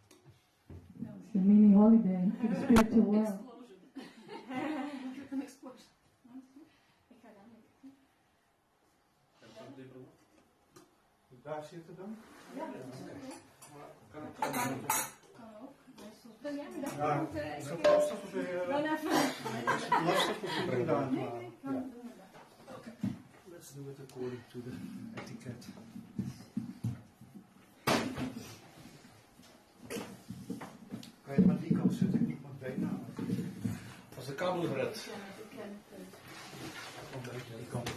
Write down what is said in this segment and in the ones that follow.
It's a mini holiday to the spiritual world. Een explosie. Ik ga dan mee. Daar zitten dan? Ja, dat is oké. Kan ook. Kan ook. Wil jij me dat Ja, goed? is dat lastig of Dan even. lastig of inderdaad? Nee, kan doen we dat. Okay. Let's do it according to the etiquette. Kan je het maar die kant zetten, ik moet mijn benen aan. Als de kabel gered. Een beetje die kant.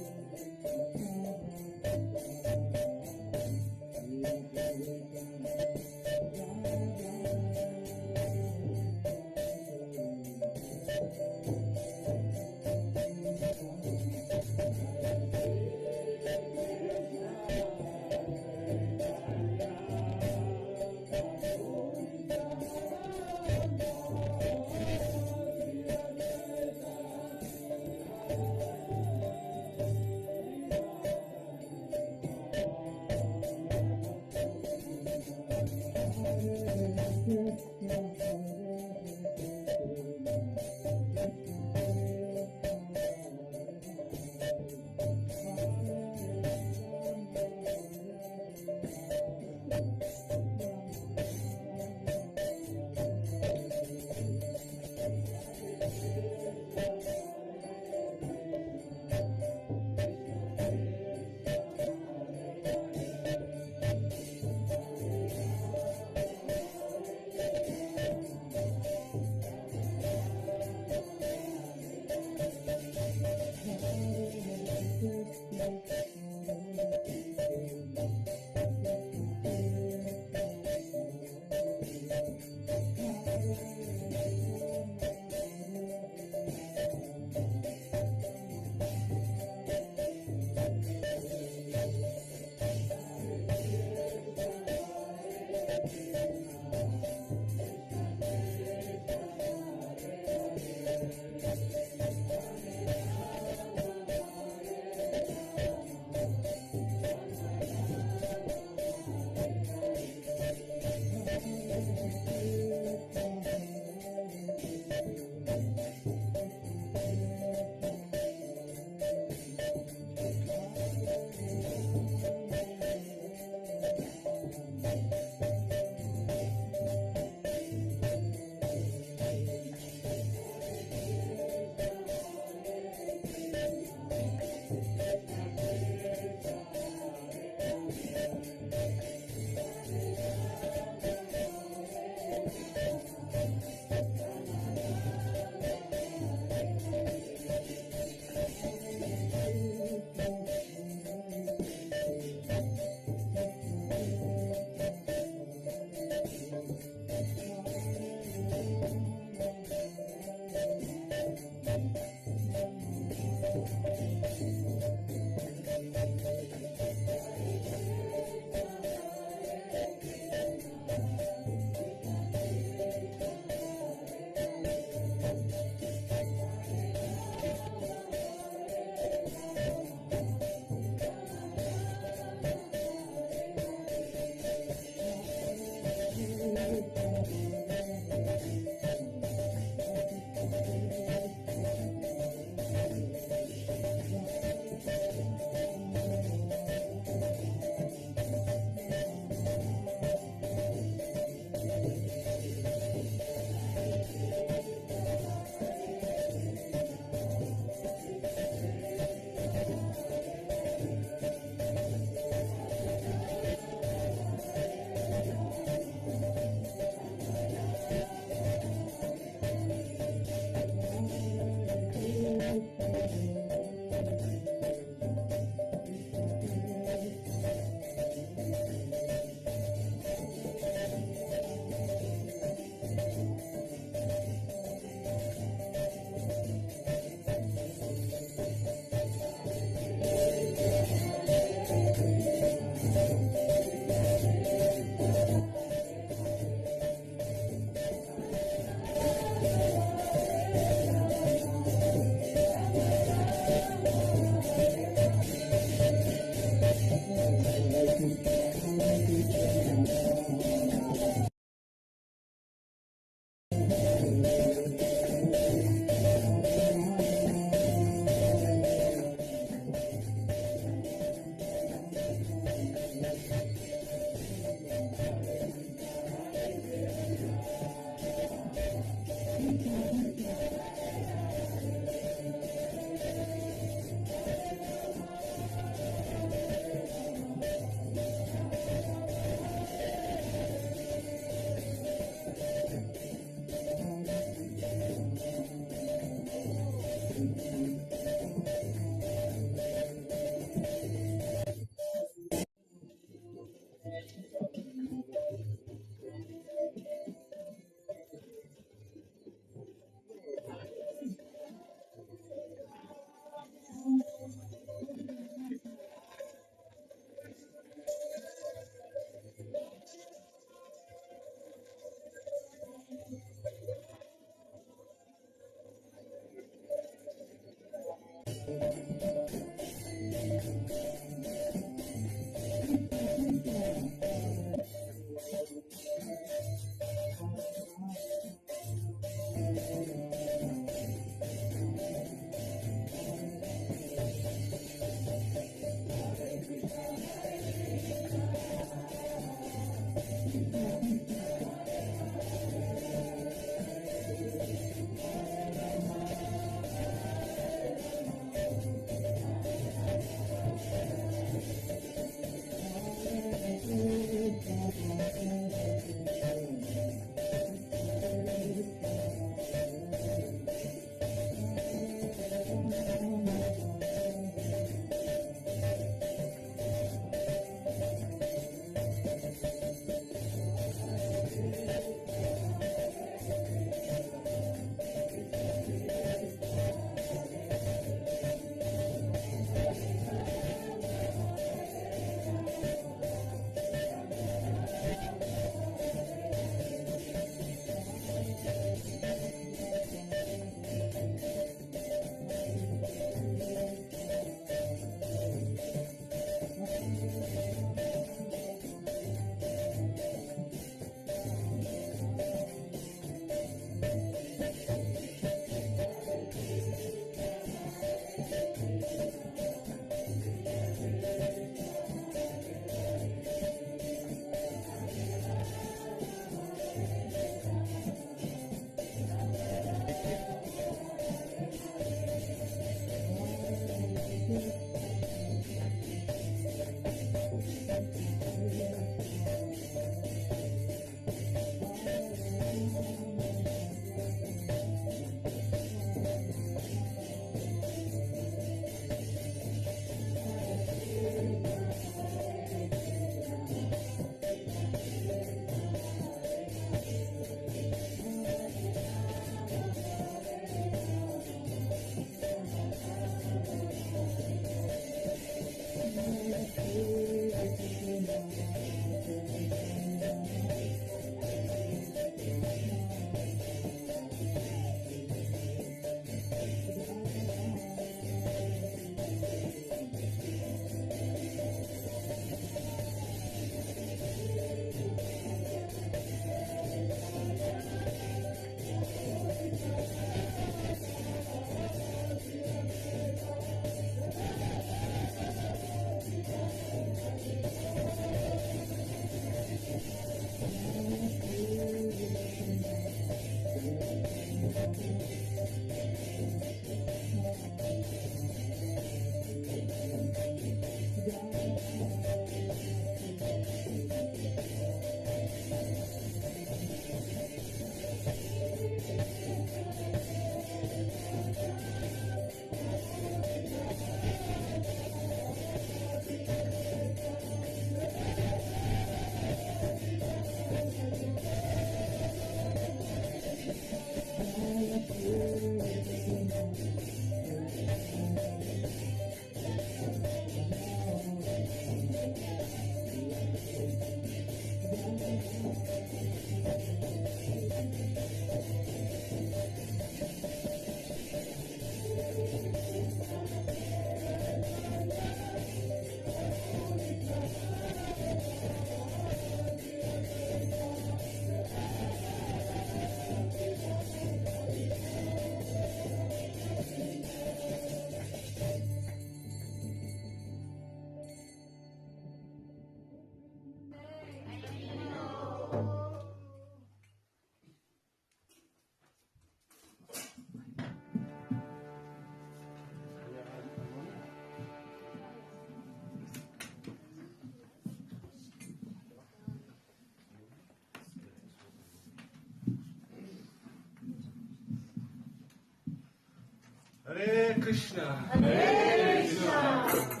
Hare Krishna. Hare Krishna.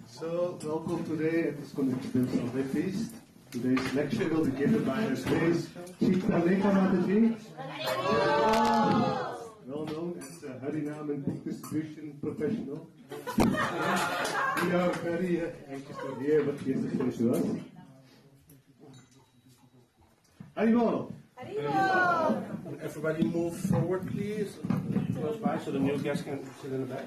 So, welcome today at this connected Sunday feast. Today's lecture will be given by our space Citralekha Mataji, well known as a Harinam and book distribution professional. We are very anxious to hear what she has to say to us. Haribol! Everybody move forward, please. Close by so the new guests can sit in the back.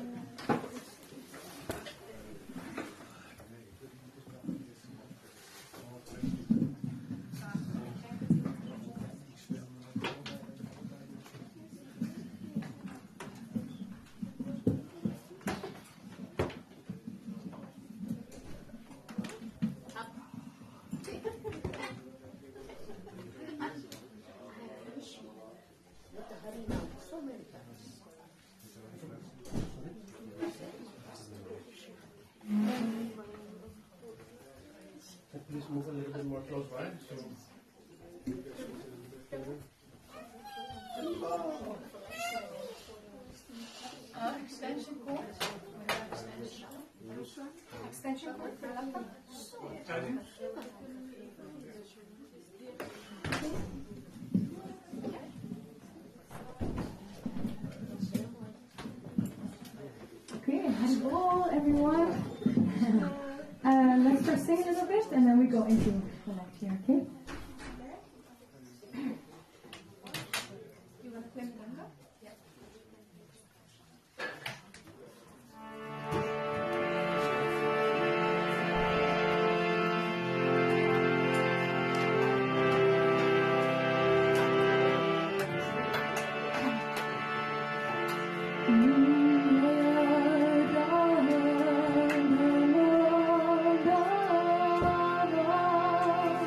Please move a little bit more close by. Extension cord. Extension cord for laptop. Okay, hello everyone. Let's just sing a little bit and then we go into the lecture, okay? You want to play Miranda? Yeah. Da, da, da, da, da.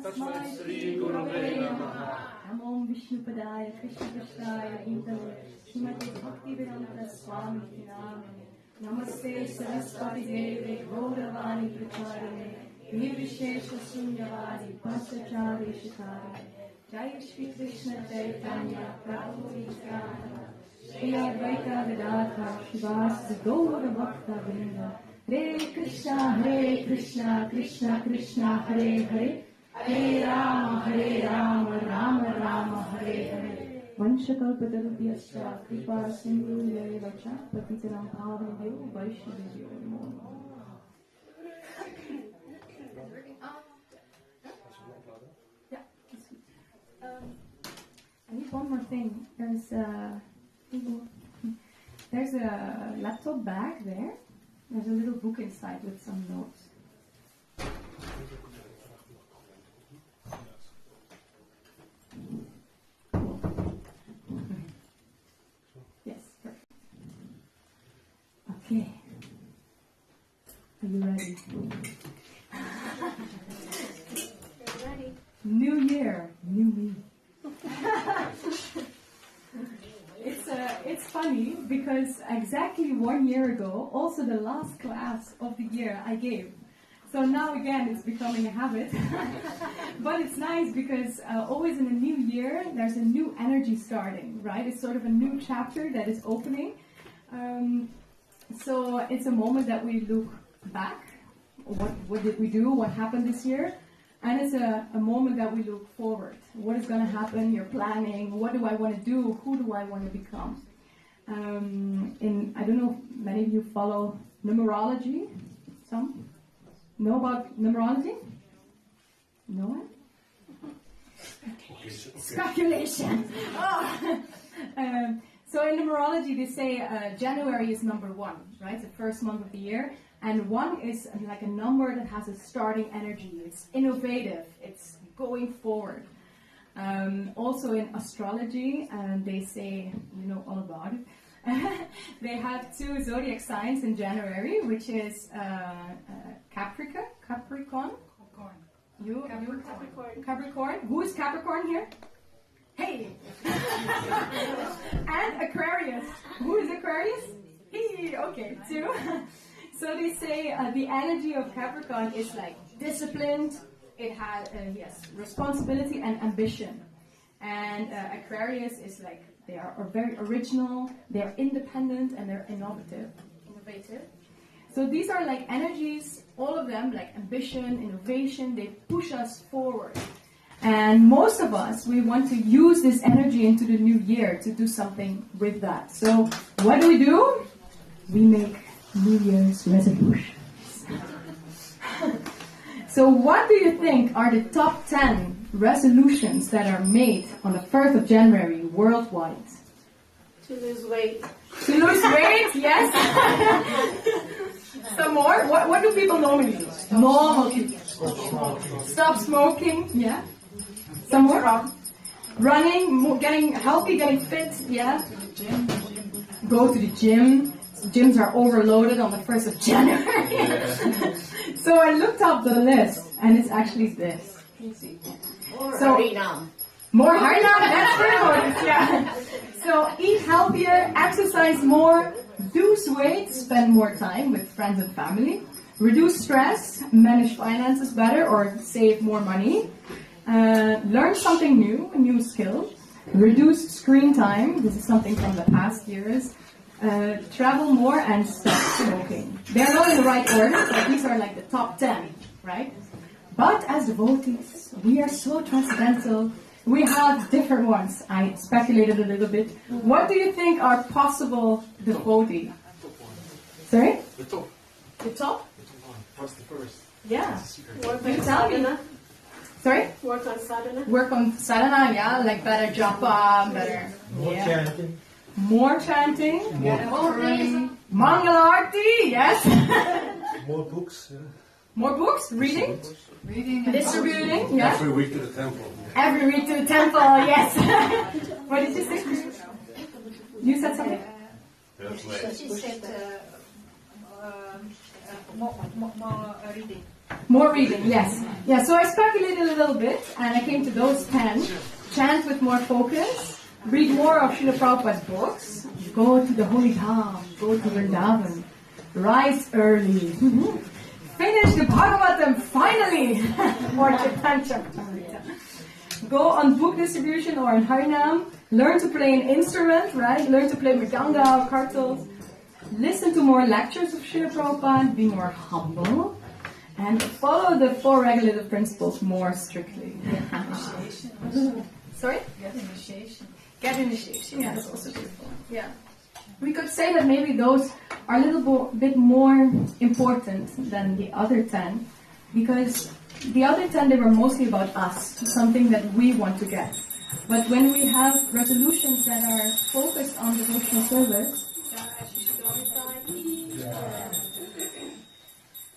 Tasmai Sri Gurave Namaha. Namo Vishnupadaya Krishna Krishnaya Indale Srimati Bhaktivedanta Swami Namane Namaste Saraswati Deve Gauravani Pracharane Nirvishesha Sunyavadi Pasachari Shikare Jai Shri Krishna Chaitanya Prabhu Nityananda Shri Advaita Vedanta Shivas Gaura Bhakta Vrinda Hare Krishna Krishna Krishna Hare Hare Hare Rama Rama Rama Hare Hare Vanshakalpatarubhyasya Kripa Sindhuyeva Cha Patitaram Bhavanebhyo Vaishnavebhyo Namo Namaha. Yeah, I need one more thing. There's a laptop bag there. There's a little book inside with some notes. Yes, perfect. Okay. Are you ready? Ready. New year, new me. It's funny because exactly 1 year ago, also the last class of the year I gave. So now again it's becoming a habit. But it's nice because always in a new year there's a new energy starting, right? It's sort of a new chapter that is opening. So it's a moment that we look back. What did we do? What happened this year? And it's a moment that we look forward. What is going to happen? You're planning. What do I want to do? Who do I want to become? I don't know if many of you follow numerology. Some? Know about numerology? No one? Okay. Speculation. Oh. So in numerology they say January is number 1, right? The first month of the year. And 1 is like a number that has a starting energy. It's innovative. It's going forward. Also in astrology, they say, you know all about it. They have 2 zodiac signs in January, which is Capricorn. You Capricorn. Who is Capricorn here? Hey. And Aquarius. Who is Aquarius? He. Okay, 2. So they say the energy of Capricorn is like disciplined. It has responsibility and ambition. And Aquarius is like they are very original. They are independent and they're innovative. So these are like energies, all of them like ambition, innovation. They push us forward. And most of us, we want to use this energy into the new year to do something with that. So what do? We make New Year's resolutions. So what do you think are the top 10 resolutions that are made on the 1st of January worldwide? To lose weight. To lose weight, yes. Some more? What do people normally do? Normally. Stop smoking, yeah. Some more? Running, getting healthy, getting fit, yeah. go to the gym. Gyms are overloaded on the 1st of January. So I looked up the list, and it's actually this. You see. So, more Harinam, that's good. Yeah. So eat healthier, exercise more, lose weight, spend more time with friends and family, reduce stress, manage finances better or save more money, learn something new, a new skill, reduce screen time, this is something from the past years, travel more and stop smoking. They're not in the right order, but these are like the top 10, right? But as devotees, we are so transcendental. We have different ones. I speculated a little bit. What do you think are possible devotees? Sorry? The top. The top? The top one. What's the first? Yeah. Work You on tell me. sadhana. Sorry? Work on sadhana. Work on sadhana, yeah, like better japa, better. Yeah. Chanting. More chanting. More praying. Mangalarti, yes. More books. More books, reading, distributing, yeah. Every week to the temple. Every week to the temple, yes. What did you say? You said something? She said more reading. More reading, yes. Yeah, so I speculated a little bit, and I came to those 10. Chant with more focus, read more of Srila Prabhupada's books, go to the Holy Dham, go to Vrindavan, rise early, finish the Bhagavatam finally, or Chaitanya. Go on book distribution or in Harinam, learn to play an instrument, right? Learn to play mridanga or kartals, listen to more lectures of Srila Prabhupada, be more humble, and follow the 4 regulative principles more strictly. Sorry? Get initiation. Get initiation, yeah, that's also beautiful. Yeah. We could say that maybe those are a little bit more important than the other 10, because the other 10, they were mostly about us, something that we want to get. But when we have resolutions that are focused on devotional service,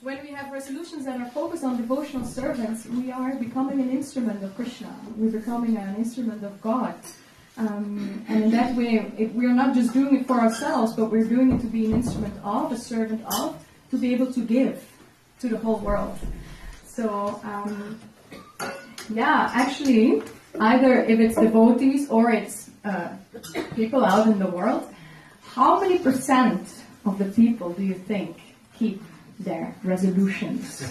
when we have resolutions that are focused on devotional service, we are becoming an instrument of Krishna. We're becoming an instrument of God. And in that way, we're not just doing it for ourselves, but we're doing it to be an instrument of, a servant of, to be able to give to the whole world. So, yeah, actually, either if it's devotees or it's people out in the world, how many percent of the people do you think keep their resolutions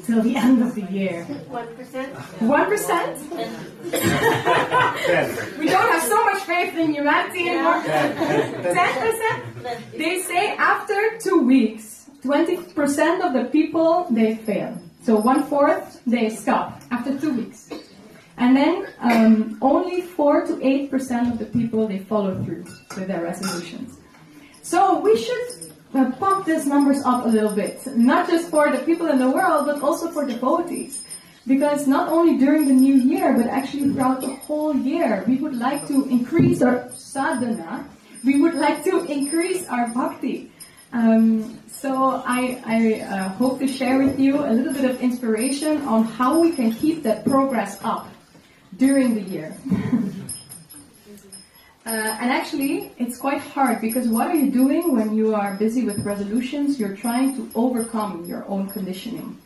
till the end of the year? 1%. 1%? We don't have so much faith in humanity anymore. 10%? They say after 2 weeks, 20% of the people, they fail. So 1/4, they stop after 2 weeks. And then only 4 to 8% of the people, they follow through with their resolutions. So we should pump these numbers up a little bit, not just for the people in the world, but also for devotees. Because not only during the new year, but actually throughout the whole year, we would like to increase our sadhana, we would like to increase our bhakti. So I hope to share with you a little bit of inspiration on how we can keep that progress up during the year. And actually, it's quite hard, because what are you doing when you are busy with resolutions? You're trying to overcome your own conditioning.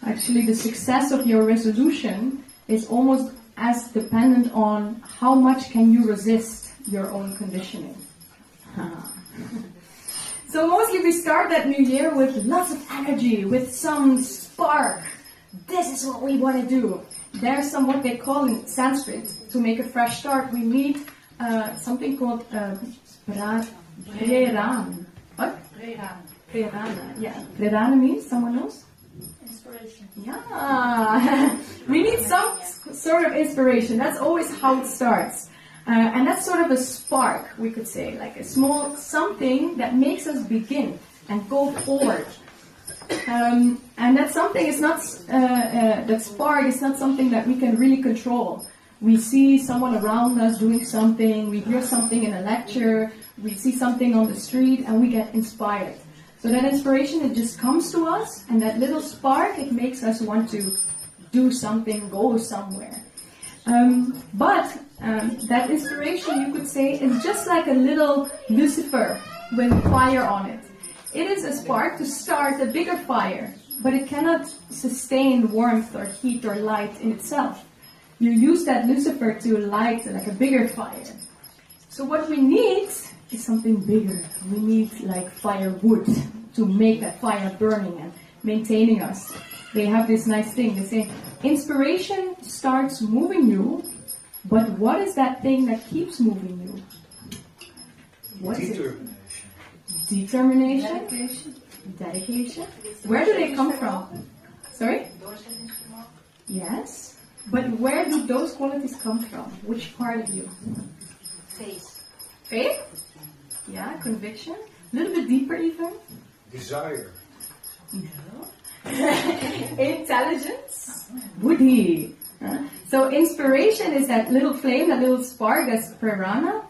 Actually, the success of your resolution is almost as dependent on how much can you resist your own conditioning. So mostly we start that new year with lots of energy, with some spark. This is what we want to do. There's some, what they call in Sanskrit, to make a fresh start, we need something called Preran. What? Prerana. Yeah. Prerana means someone knows? Inspiration. Yeah. We need some sort of inspiration. That's always how it starts. And that's sort of a spark, we could say, like a small something that makes us begin and go forward. And that something is not, that spark is not something that we can really control. We see someone around us doing something, we hear something in a lecture, we see something on the street, and we get inspired. So that inspiration, it just comes to us, and that little spark, it makes us want to do something, go somewhere. But That inspiration, you could say, is just like a little Lucifer with fire on it. It is a spark to start a bigger fire, but it cannot sustain warmth or heat or light in itself. You use that Lucifer to light like a bigger fire. So what we need is something bigger. We need like firewood to make that fire burning and maintaining us. They have this nice thing. They say, inspiration starts moving you, but what is that thing that keeps moving you? What is it? Determination. Dedication. Where do they come from? Sorry? Yes. But where do those qualities come from? Which part of you? Faith. Faith? Yeah, conviction. A little bit deeper even. Desire. No. Intelligence. Buddhi. So inspiration is that little flame, that little spark, that's prana.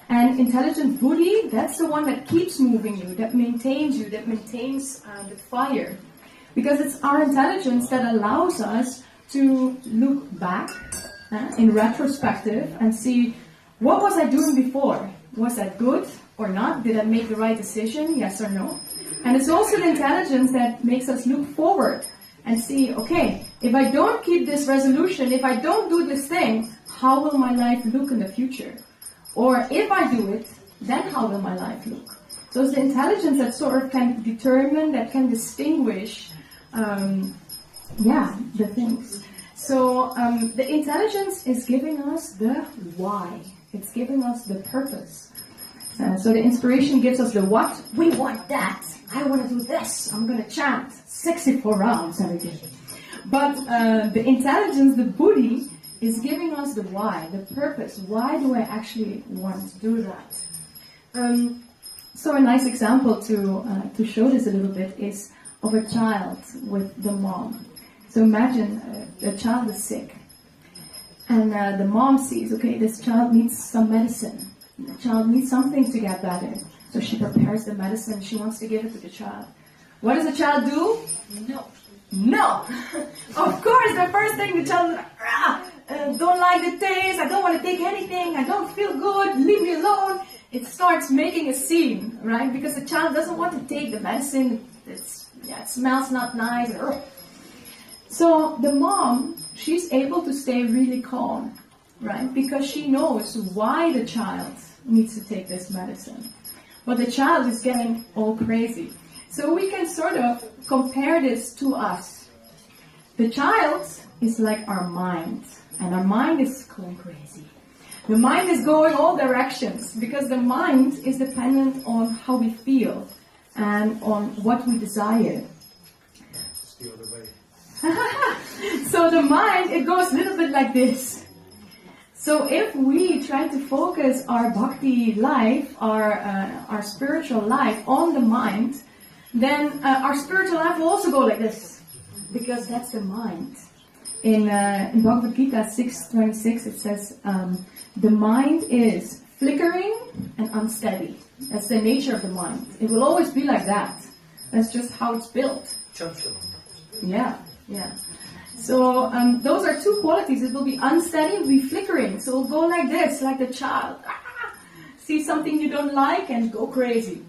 And intelligent buddhi, that's the one that keeps moving you, that maintains the fire. Because it's our intelligence that allows us to look back in retrospective and see, what was I doing before? Was that good or not? Did I make the right decision? Yes or no? And it's also the intelligence that makes us look forward and see, okay, if I don't keep this resolution, if I don't do this thing, how will my life look in the future? Or if I do it, then how will my life look? So it's the intelligence that sort of can determine, that can distinguish, the things. So the intelligence is giving us the why. It's giving us the purpose. So the inspiration gives us the what. We want that. I want to do this. I'm going to chant 64 rounds every day. But the intelligence, the buddhi, is giving us the why, the purpose. Why do I actually want to do that? So a nice example to show this a little bit is of a child with the mom. So imagine a child is sick. And the mom sees, okay, this child needs some medicine. The child needs something to get better. So she prepares the medicine. She wants to give it to the child. What does the child do? No. Of course, the first thing the child is like, don't like the taste. I don't want to take anything. I don't feel good. Leave me alone. It starts making a scene, right? Because the child doesn't want to take the medicine. It smells not nice. So the mom, she's able to stay really calm, right? Because she knows why the child needs to take this medicine. But the child is getting all crazy. So we can sort of compare this to us. The child is like our mind, and our mind is going crazy. The mind is going all directions because the mind is dependent on how we feel and on what we desire. It's the other way. So the mind, it goes a little bit like this. So if we try to focus our bhakti life, our spiritual life on the mind, then our spiritual life will also go like this, because that's the mind. In Bhagavad Gita 6:26 it says, the mind is flickering and unsteady. That's the nature of the mind. It will always be like that. That's just how it's built. Yeah. So those are two qualities. It will be unsteady, it will be flickering. So it will go like this, like the child. See something you don't like and go crazy.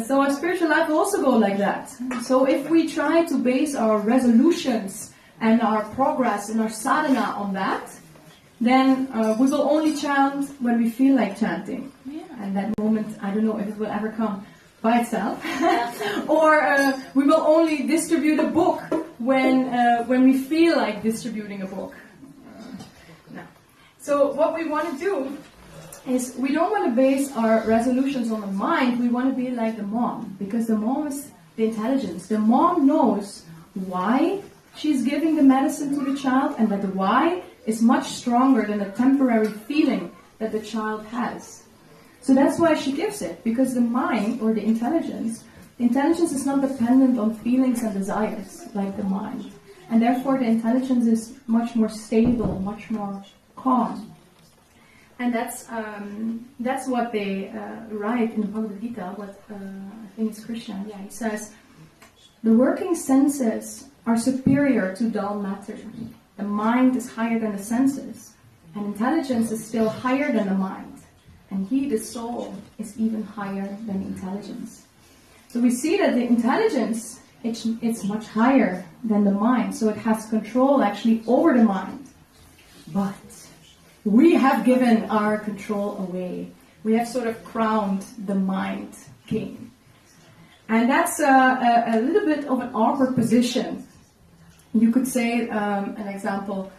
So our spiritual life will also go like that. So if we try to base our resolutions and our progress and our sadhana on that, then we will only chant when we feel like chanting. Yeah. And that moment, I don't know if it will ever come by itself. Or we will only distribute a book when we feel like distributing a book. No. So what we want to do is we don't want to base our resolutions on the mind. We want to be like the mom, because the mom is the intelligence. The mom knows why she's giving the medicine to the child, and that the why is much stronger than the temporary feeling that the child has. So that's why she gives it, because the mind, or the intelligence is not dependent on feelings and desires like the mind. And therefore the intelligence is much more stable, much more calm. And that's what they write in the Bhagavad Gita, what I think it's Krishna. Yeah, he says, the working senses are superior to dull matter. The mind is higher than the senses, And intelligence is still higher than the mind. And he, the soul, is even higher than intelligence. So we see that the intelligence, it's much higher than the mind. So it has control actually over the mind. But we have given our control away. We have sort of crowned the mind king. And that's a little bit of an awkward position. You could say, an example,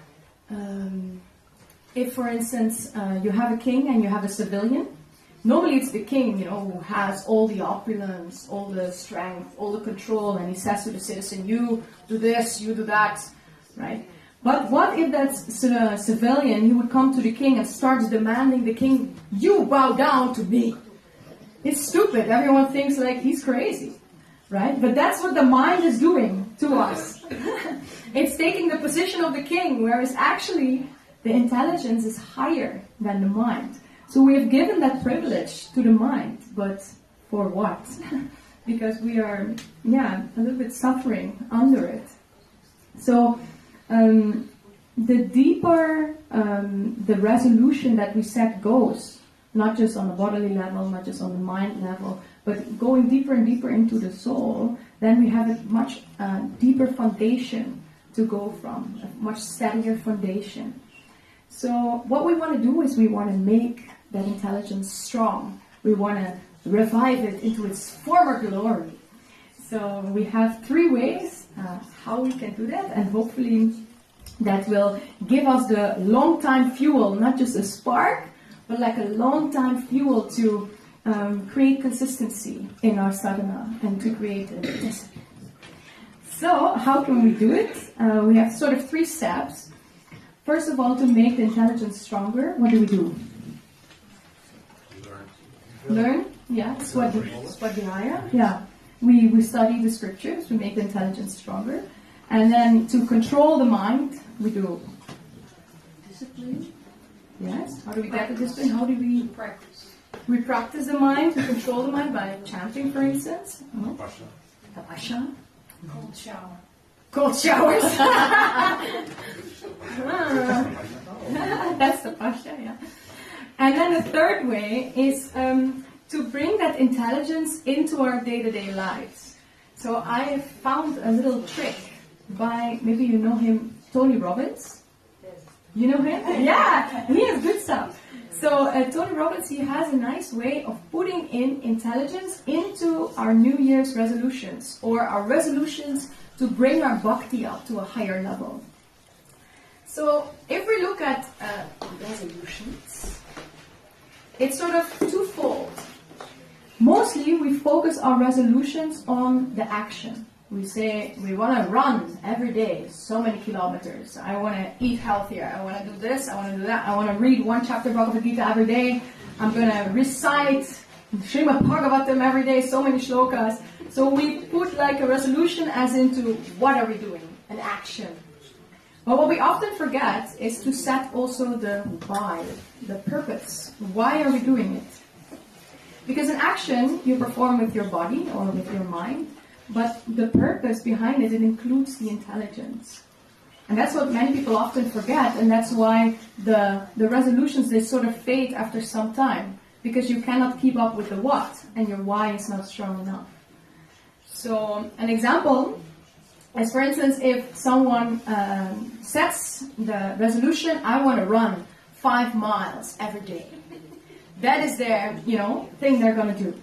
if, for instance, you have a king and you have a civilian, normally it's the king, who has all the opulence, all the strength, all the control, and he says to the citizen, you do this, you do that, right? But what if that civilian, he would come to the king and starts demanding the king, you bow down to me. It's stupid. Everyone thinks like he's crazy, right? But that's what the mind is doing to us. It's taking the position of the king, whereas actually the intelligence is higher than the mind. So we have given that privilege to the mind, but for what? Because we are, a little bit suffering under it. So the deeper the resolution that we set goes, not just on the bodily level, not just on the mind level, but going deeper and deeper into the soul, then we have a much deeper foundation to go from, a much steadier foundation. So what we want to do is we want to make that intelligence strong. We want to revive it into its former glory. So we have 3 ways how we can do that, and hopefully that will give us the long time fuel, not just a spark, but like a long time fuel to create consistency in our sadhana and to create a discipline. So how can we do it? We have sort of 3 steps. First of all, to make the intelligence stronger, what do? Learn? Yeah, swadhyaya. Yeah. We study the scriptures, we make the intelligence stronger. And then to control the mind, we do discipline. Yes. How do we get the discipline? How do we practice? We practice the mind, we control the mind by chanting, for instance. Tapasya. Cold shower. Cold showers. That's the pasha, yeah. And then the third way is to bring that intelligence into our day-to-day lives. So I found a little trick by, maybe you know him, Tony Robbins. You know him? Yeah, he has good stuff. So Tony Robbins, he has a nice way of putting in intelligence into our New Year's resolutions, or our resolutions to bring our bhakti up to a higher level. So if we look at resolutions, it's sort of twofold. Mostly we focus our resolutions on the action. We say we want to run every day so many kilometers. I want to eat healthier. I want to do this. I want to do that. I want to read 1 chapter of Bhagavad Gita every day. I'm going to recite Srimad Bhagavatam every day, so many shlokas. So we put like a resolution as into what are we doing, an action. But what we often forget is to set also the why, the purpose. Why are we doing it? Because an action you perform with your body or with your mind, but the purpose behind it includes the intelligence. And that's what many people often forget, and that's why the resolutions, they sort of fade after some time, because you cannot keep up with the what, and your why is not strong enough. So an example is, for instance, if someone sets the resolution, I want to run 5 miles every day. That is their, thing they're going to do.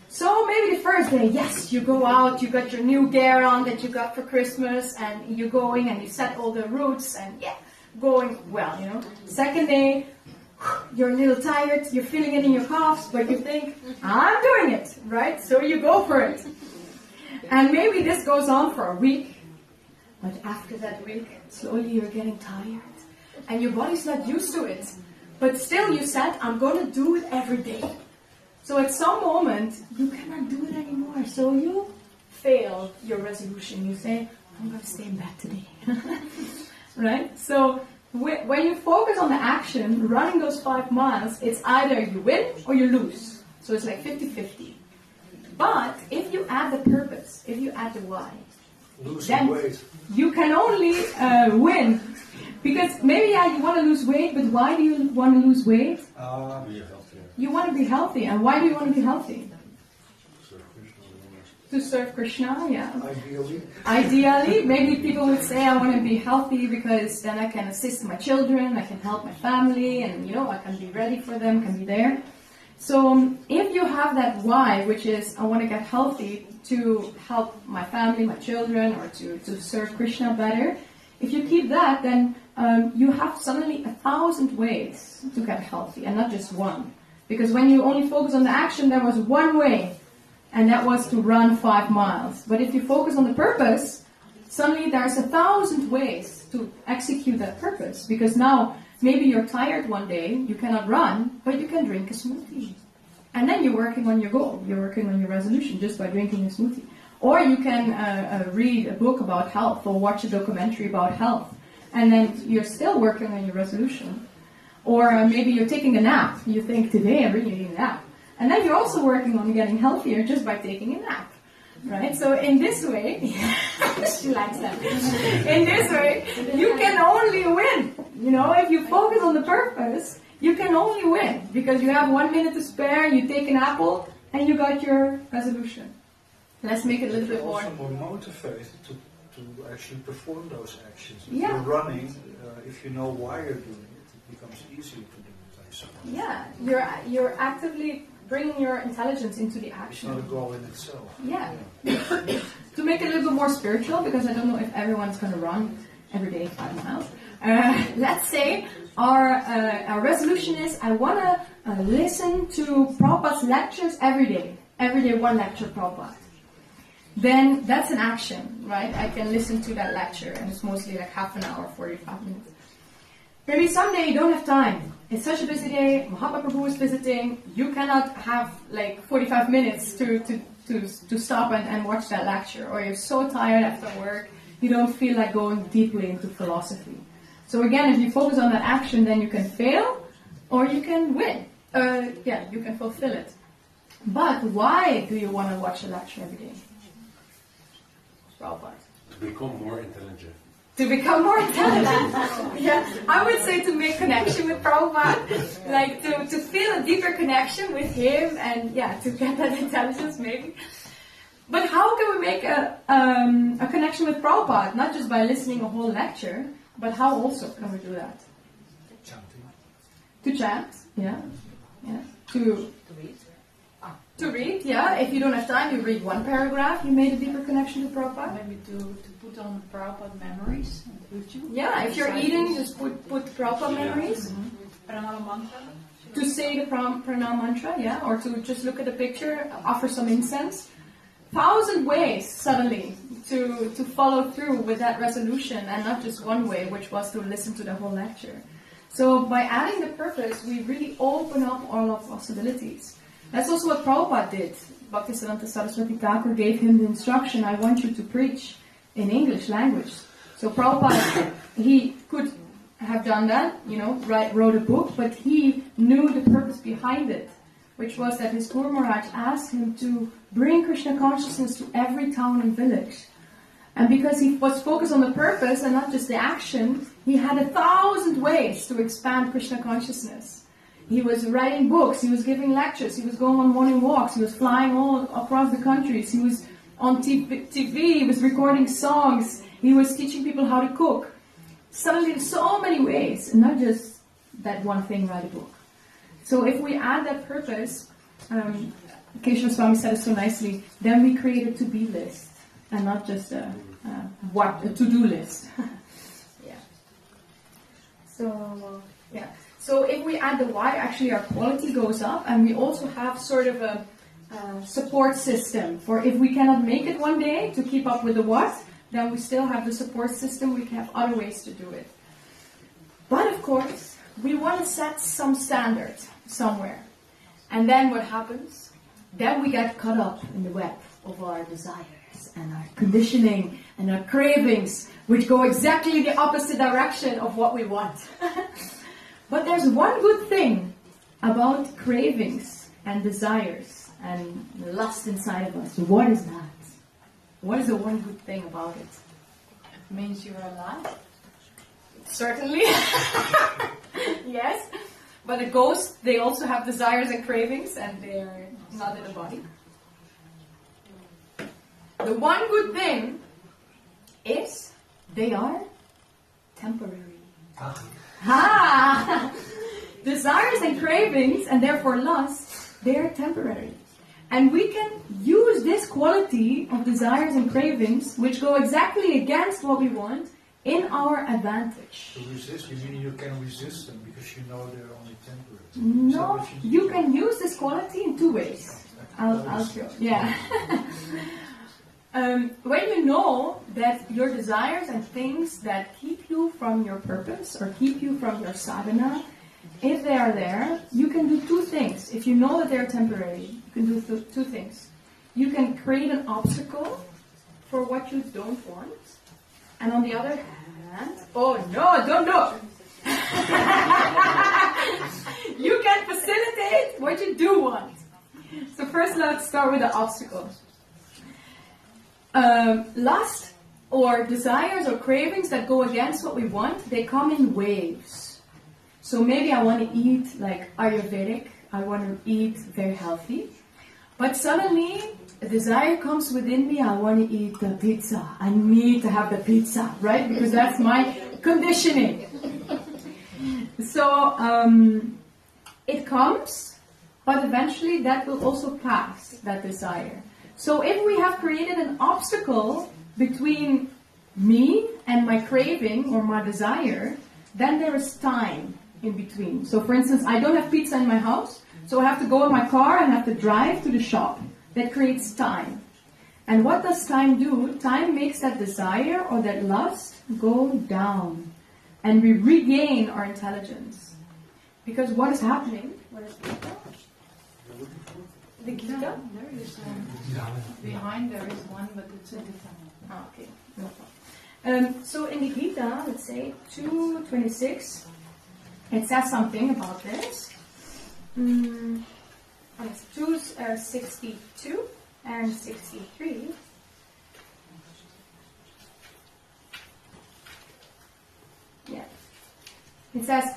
So maybe the first day, yes, you go out, you got your new gear on that you got for Christmas, and you're going and you set all the routes, and going well, Second day, you're a little tired, you're feeling it in your calves, but you think, I'm doing it, right? So you go for it. And maybe this goes on for a week, but after that week, slowly you're getting tired, and your body's not used to it. But still you said, I'm going to do it every day. So at some moment, you cannot do it anymore. So you fail your resolution. You say, I'm going to stay in bed today. Right? So when you focus on the action, running those 5 miles, it's either you win or you lose. So it's like 50-50. But if you add the purpose, if you add the why, Losing weight. you can only win. Because maybe you want to lose weight, but why do you want to lose weight? You want to be healthy. And why do you want to be healthy? To serve Krishna, yeah. Ideally, maybe people would say I want to be healthy because then I can assist my children, I can help my family, and I can be ready for them, can be there. So if you have that why, which is I want to get healthy to help my family, my children, or to serve Krishna better, if you keep that, then you have suddenly 1,000 ways to get healthy, and not just one. Because when you only focus on the action, there was one way, and that was to run 5 miles. But if you focus on the purpose, suddenly there's 1,000 ways to execute that purpose. Because now, maybe you're tired one day, you cannot run, but you can drink a smoothie. And then you're working on your goal, you're working on your resolution just by drinking a smoothie. Or you can read a book about health or watch a documentary about health. And then you're still working on your resolution. Or maybe you're taking a nap. You think, today I really need a nap. And then you're also working on getting healthier just by taking a nap. Right? So in this way, she likes that. In this way, you can only win. If you focus on the purpose, you can only win. Because you have 1 minute to spare, you take an apple, and you got your resolution. Let's make it a little bit more. You're also more motivated to actually perform those actions. If Yeah. you're running, if you know why you're doing it, it becomes easier to do it. I suppose. Yeah, you're actively bringing your intelligence into the action. It's not a goal in itself. Yeah. To make it a little bit more spiritual, because I don't know if everyone's going to run every day 5 miles. Let's say our resolution is I want to listen to Prabhupada's lectures every day. Every day 1 lecture Prabhupada. Then that's an action, right? I can listen to that lecture, and it's mostly like half an hour, 45 minutes. Maybe someday you don't have time. It's such a busy day, Mahatma Prabhu is visiting, you cannot have like 45 minutes to stop and watch that lecture, or you're so tired after work, you don't feel like going deeply into philosophy. So again, if you focus on that action, then you can fail, or you can win. You can fulfill it. But why do you want to watch a lecture every day? To become more intelligent. To become more intelligent. Yeah, I would say to make connection with Prabhupada, like to feel a deeper connection with him, and to get that intelligence maybe. But how can we make a connection with Prabhupada? Not just by listening a whole lecture, but how also can we do that? Chanting. To chant, yeah. To read, yeah. If you don't have time, you read 1 paragraph. You made a deeper connection to Prabhupada. Maybe to put on Prabhupada memories on YouTube. Yeah, if you're eating, just put Prabhupada memories. Pranama mantra. To say the pranam mantra, yeah, or to just look at the picture, offer some incense. 1,000 ways suddenly to follow through with that resolution, and not just one way, which was to listen to the whole lecture. So by adding the purpose, we really open up all of possibilities. That's also what Prabhupada did. Bhaktisiddhanta Saraswati Thakur gave him the instruction, I want you to preach in English language. So Prabhupada, he could have done that, wrote a book, but he knew the purpose behind it, which was that his Guru Maharaj asked him to bring Krishna consciousness to every town and village. And because he was focused on the purpose and not just the action, he had 1,000 ways to expand Krishna consciousness. He was writing books, he was giving lectures, he was going on morning walks, he was flying all across the countries, he was on TV, he was recording songs, he was teaching people how to cook. Suddenly, so many ways, and not just that one thing, write a book. So if we add that purpose, Keshava Swami said it so nicely, then we create a to-be list, and not just a to-do list. So if we add the why, actually our quality goes up, and we also have sort of a support system for if we cannot make it one day to keep up with the what, then we still have the support system, we can have other ways to do it. But of course, we want to set some standard somewhere. And then what happens? Then we get caught up in the web of our desires and our conditioning and our cravings, which go exactly the opposite direction of what we want. But there's one good thing about cravings and desires and lust inside of us. What is that? What is the one good thing about it? It means you're alive. Certainly. Yes. But a ghost, they also have desires and cravings, and they're not in a body. The one good thing is they are temporary. Ah! Desires and cravings, and therefore lust, they're temporary. And we can use this quality of desires and cravings, which go exactly against what we want, in our advantage. To resist, you mean you can resist them because you know they're only temporary? No, you can use this quality in two ways. I'll show. Yeah. When you know that your desires and things that keep you from your purpose or keep you from your sadhana, if they are there, you can do two things. If you know that they're temporary, you can do two things. You can create an obstacle for what you don't want. And on the other hand, oh no, don't look! You can facilitate what you do want. So first let's start with the obstacle. Lust or desires or cravings that go against what we want, they come in waves. So maybe I want to eat like Ayurvedic, I want to eat very healthy. But suddenly a desire comes within me, I want to eat the pizza. I need to have the pizza, right? Because that's my conditioning. So it comes, but eventually that will also pass, that desire. So if we have created an obstacle between me and my craving or my desire, then there is time in between. So for instance, I don't have pizza in my house, so I have to go in my car and have to drive to the shop. That creates time. And what does time do? Time makes that desire or that lust go down. And we regain our intelligence. Because what is happening? What is the Gita? There is behind there is one, but it's a different one. Ah, okay. No problem. So in the Gita, let's say 2:26, it says something about this. It's 2:62 and 63. Yeah. It says,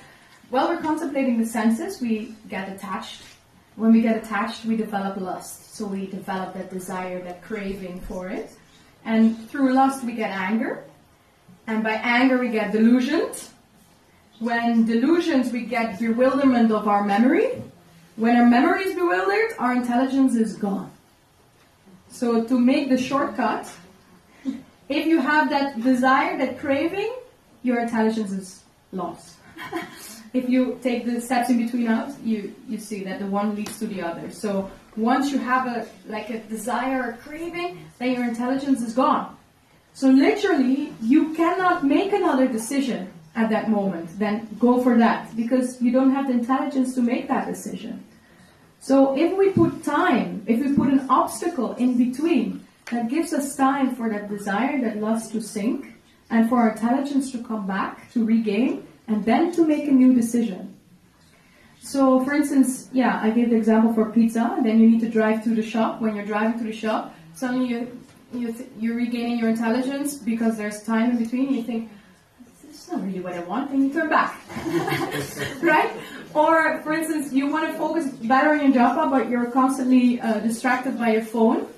while we're contemplating the senses, we get attached. When we get attached, we develop lust. So we develop that desire, that craving for it. And through lust, we get anger. And by anger, we get delusions. When delusions, we get bewilderment of our memory. When our memory is bewildered, our intelligence is gone. So to make the shortcut, if you have that desire, that craving, your intelligence is lost. If you take the steps in between out, you see that the one leads to the other. So once you have a desire or craving, then your intelligence is gone. So literally, you cannot make another decision at that moment, then go for that, because you don't have the intelligence to make that decision. So if we put time, if we put an obstacle in between, that gives us time for that desire, that lust to sink, and for our intelligence to come back, to regain, and then to make a new decision. So for instance, yeah, I gave the example for pizza, and then you need to drive to the shop. When you're driving to the shop, suddenly you're regaining your intelligence because there's time in between, you think, this is not really what I want, and you turn back. Right? Or, for instance, you want to focus better on your japa, but you're constantly distracted by your phone.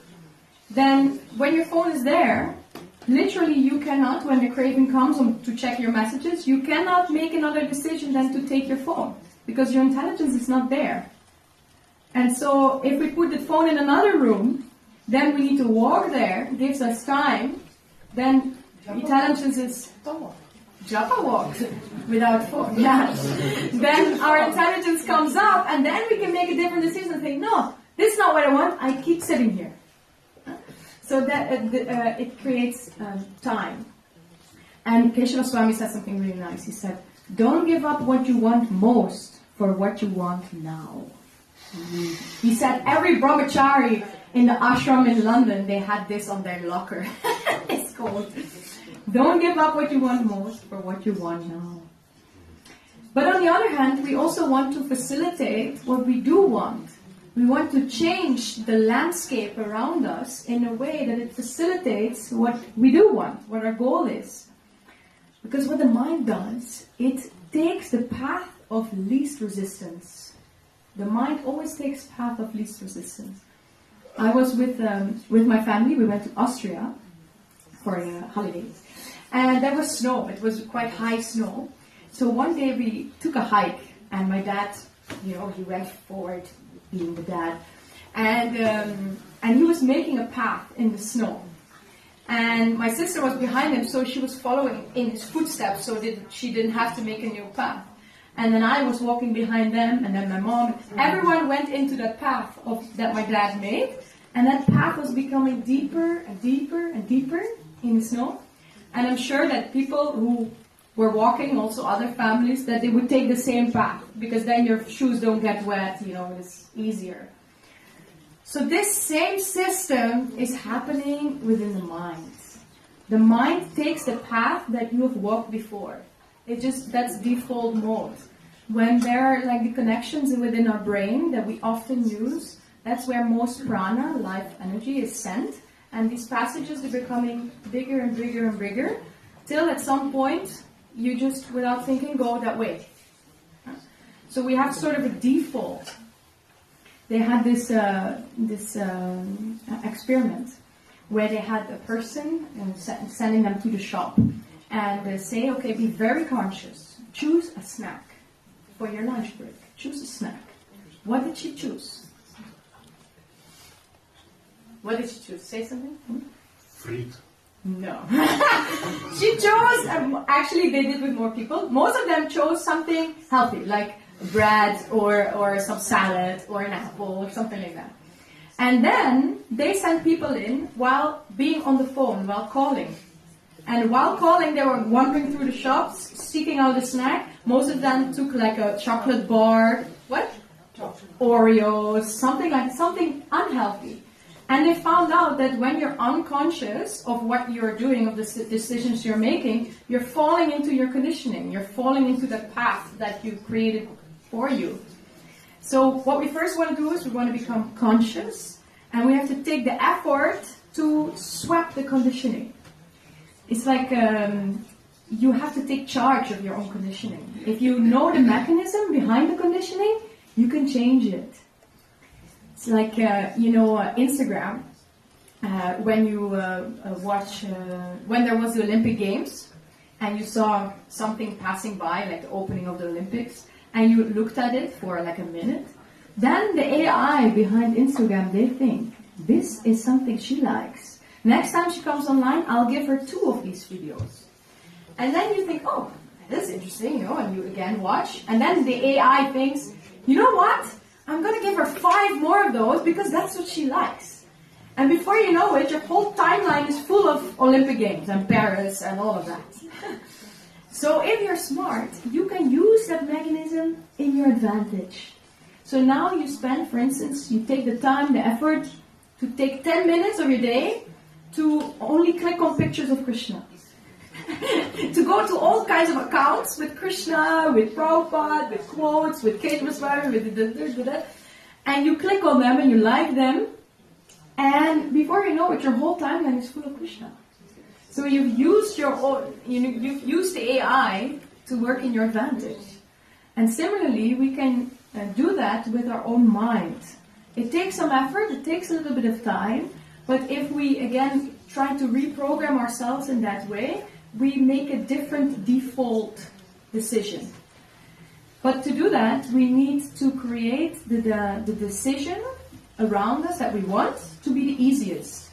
Then, when your phone is there, literally you cannot, when the craving comes to check your messages, you cannot make another decision than to take your phone, because your intelligence is not there. And so, if we put the phone in another room, then we need to walk there, it gives us time, then intelligence is... Japa walks without phone, yeah. Then our intelligence comes up, and then we can make a different decision and think, no, this is not what I want, I keep sitting here. So that it creates time. And Keshava Swami said something really nice. He said, don't give up what you want most for what you want now. He said every brahmachari in the ashram in London, they had this on their locker. It's called... Don't give up what you want most for what you want now. But on the other hand, we also want to facilitate what we do want. We want to change the landscape around us in a way that it facilitates what we do want, what our goal is. Because what the mind does, it takes the path of least resistance. The mind always takes path of least resistance. I was with my family. We went to Austria for a holiday, and there was snow. It was quite high snow. So one day we took a hike, and my dad, he went forward, being the dad, and he was making a path in the snow. And my sister was behind him, so she was following in his footsteps, so that she didn't have to make a new path. And then I was walking behind them, and then my mom. Everyone went into that path that my dad made, and that path was becoming deeper and deeper and deeper in the snow. And I'm sure that people who were walking, also other families, that they would take the same path, because then your shoes don't get wet, it's easier. So this same system is happening within the mind. The mind takes the path that you have walked before. That's default mode. When there are like the connections within our brain that we often use, that's where most prana, life energy, is sent. And these passages are becoming bigger and bigger and bigger, till at some point, you just, without thinking, go that way. So we have sort of a default. They had this experiment where they had a person sending them to the shop, and they say, okay, be very conscious. Choose a snack for your lunch break. Choose a snack. What did she choose? What did she choose? Say something. Friet. No. She chose, actually they did with more people. Most of them chose something healthy, like bread or some salad or an apple or something like that. And then they sent people in while being on the phone, while calling. And while calling, they were wandering through the shops, seeking out a snack. Most of them took like a chocolate bar, what? Oreos, something unhealthy. And they found out that when you're unconscious of what you're doing, of the decisions you're making, you're falling into your conditioning. You're falling into the path that you created for you. So what we first want to do is we want to become conscious, and we have to take the effort to swap the conditioning. It's like you have to take charge of your own conditioning. If you know the mechanism behind the conditioning, you can change it. It's like, Instagram, when you watch, when there was the Olympic Games, and you saw something passing by, like the opening of the Olympics, and you looked at it for like a minute, then the AI behind Instagram, they think, this is something she likes. Next time she comes online, I'll give her 2 of these videos. And then you think, oh, that's interesting, and you again watch, and then the AI thinks, you know what? I'm going to give her 5 more of those because that's what she likes. And before you know it, your whole timeline is full of Olympic Games and Paris and all of that. So if you're smart, you can use that mechanism in your advantage. So now you spend, for instance, you take the time, the effort to take 10 minutes of your day to only click on pictures of Krishna. To go to all kinds of accounts with Krishna, with Prabhupada, with quotes, with Kate Maswami, with and you click on them and you like them, and before you know it, your whole timeline is full of Krishna. So you've used you've used the AI to work in your advantage. And similarly, we can do that with our own mind. It takes some effort, it takes a little bit of time, but if we again try to reprogram ourselves in that way, we make a different default decision. But to do that, we need to create the decision around us that we want to be the easiest.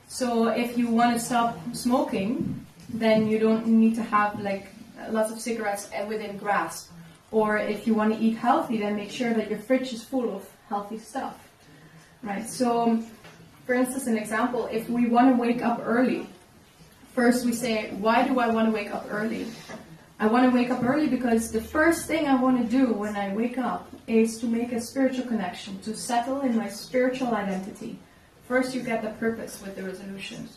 So if you want to stop smoking, then you don't need to have like lots of cigarettes within grasp. Or if you want to eat healthy, then make sure that your fridge is full of healthy stuff. Right? So, for instance, an example, if we want to wake up early, first we say, why do I want to wake up early? I want to wake up early because the first thing I want to do when I wake up is to make a spiritual connection, to settle in my spiritual identity. First you get the purpose with the resolution.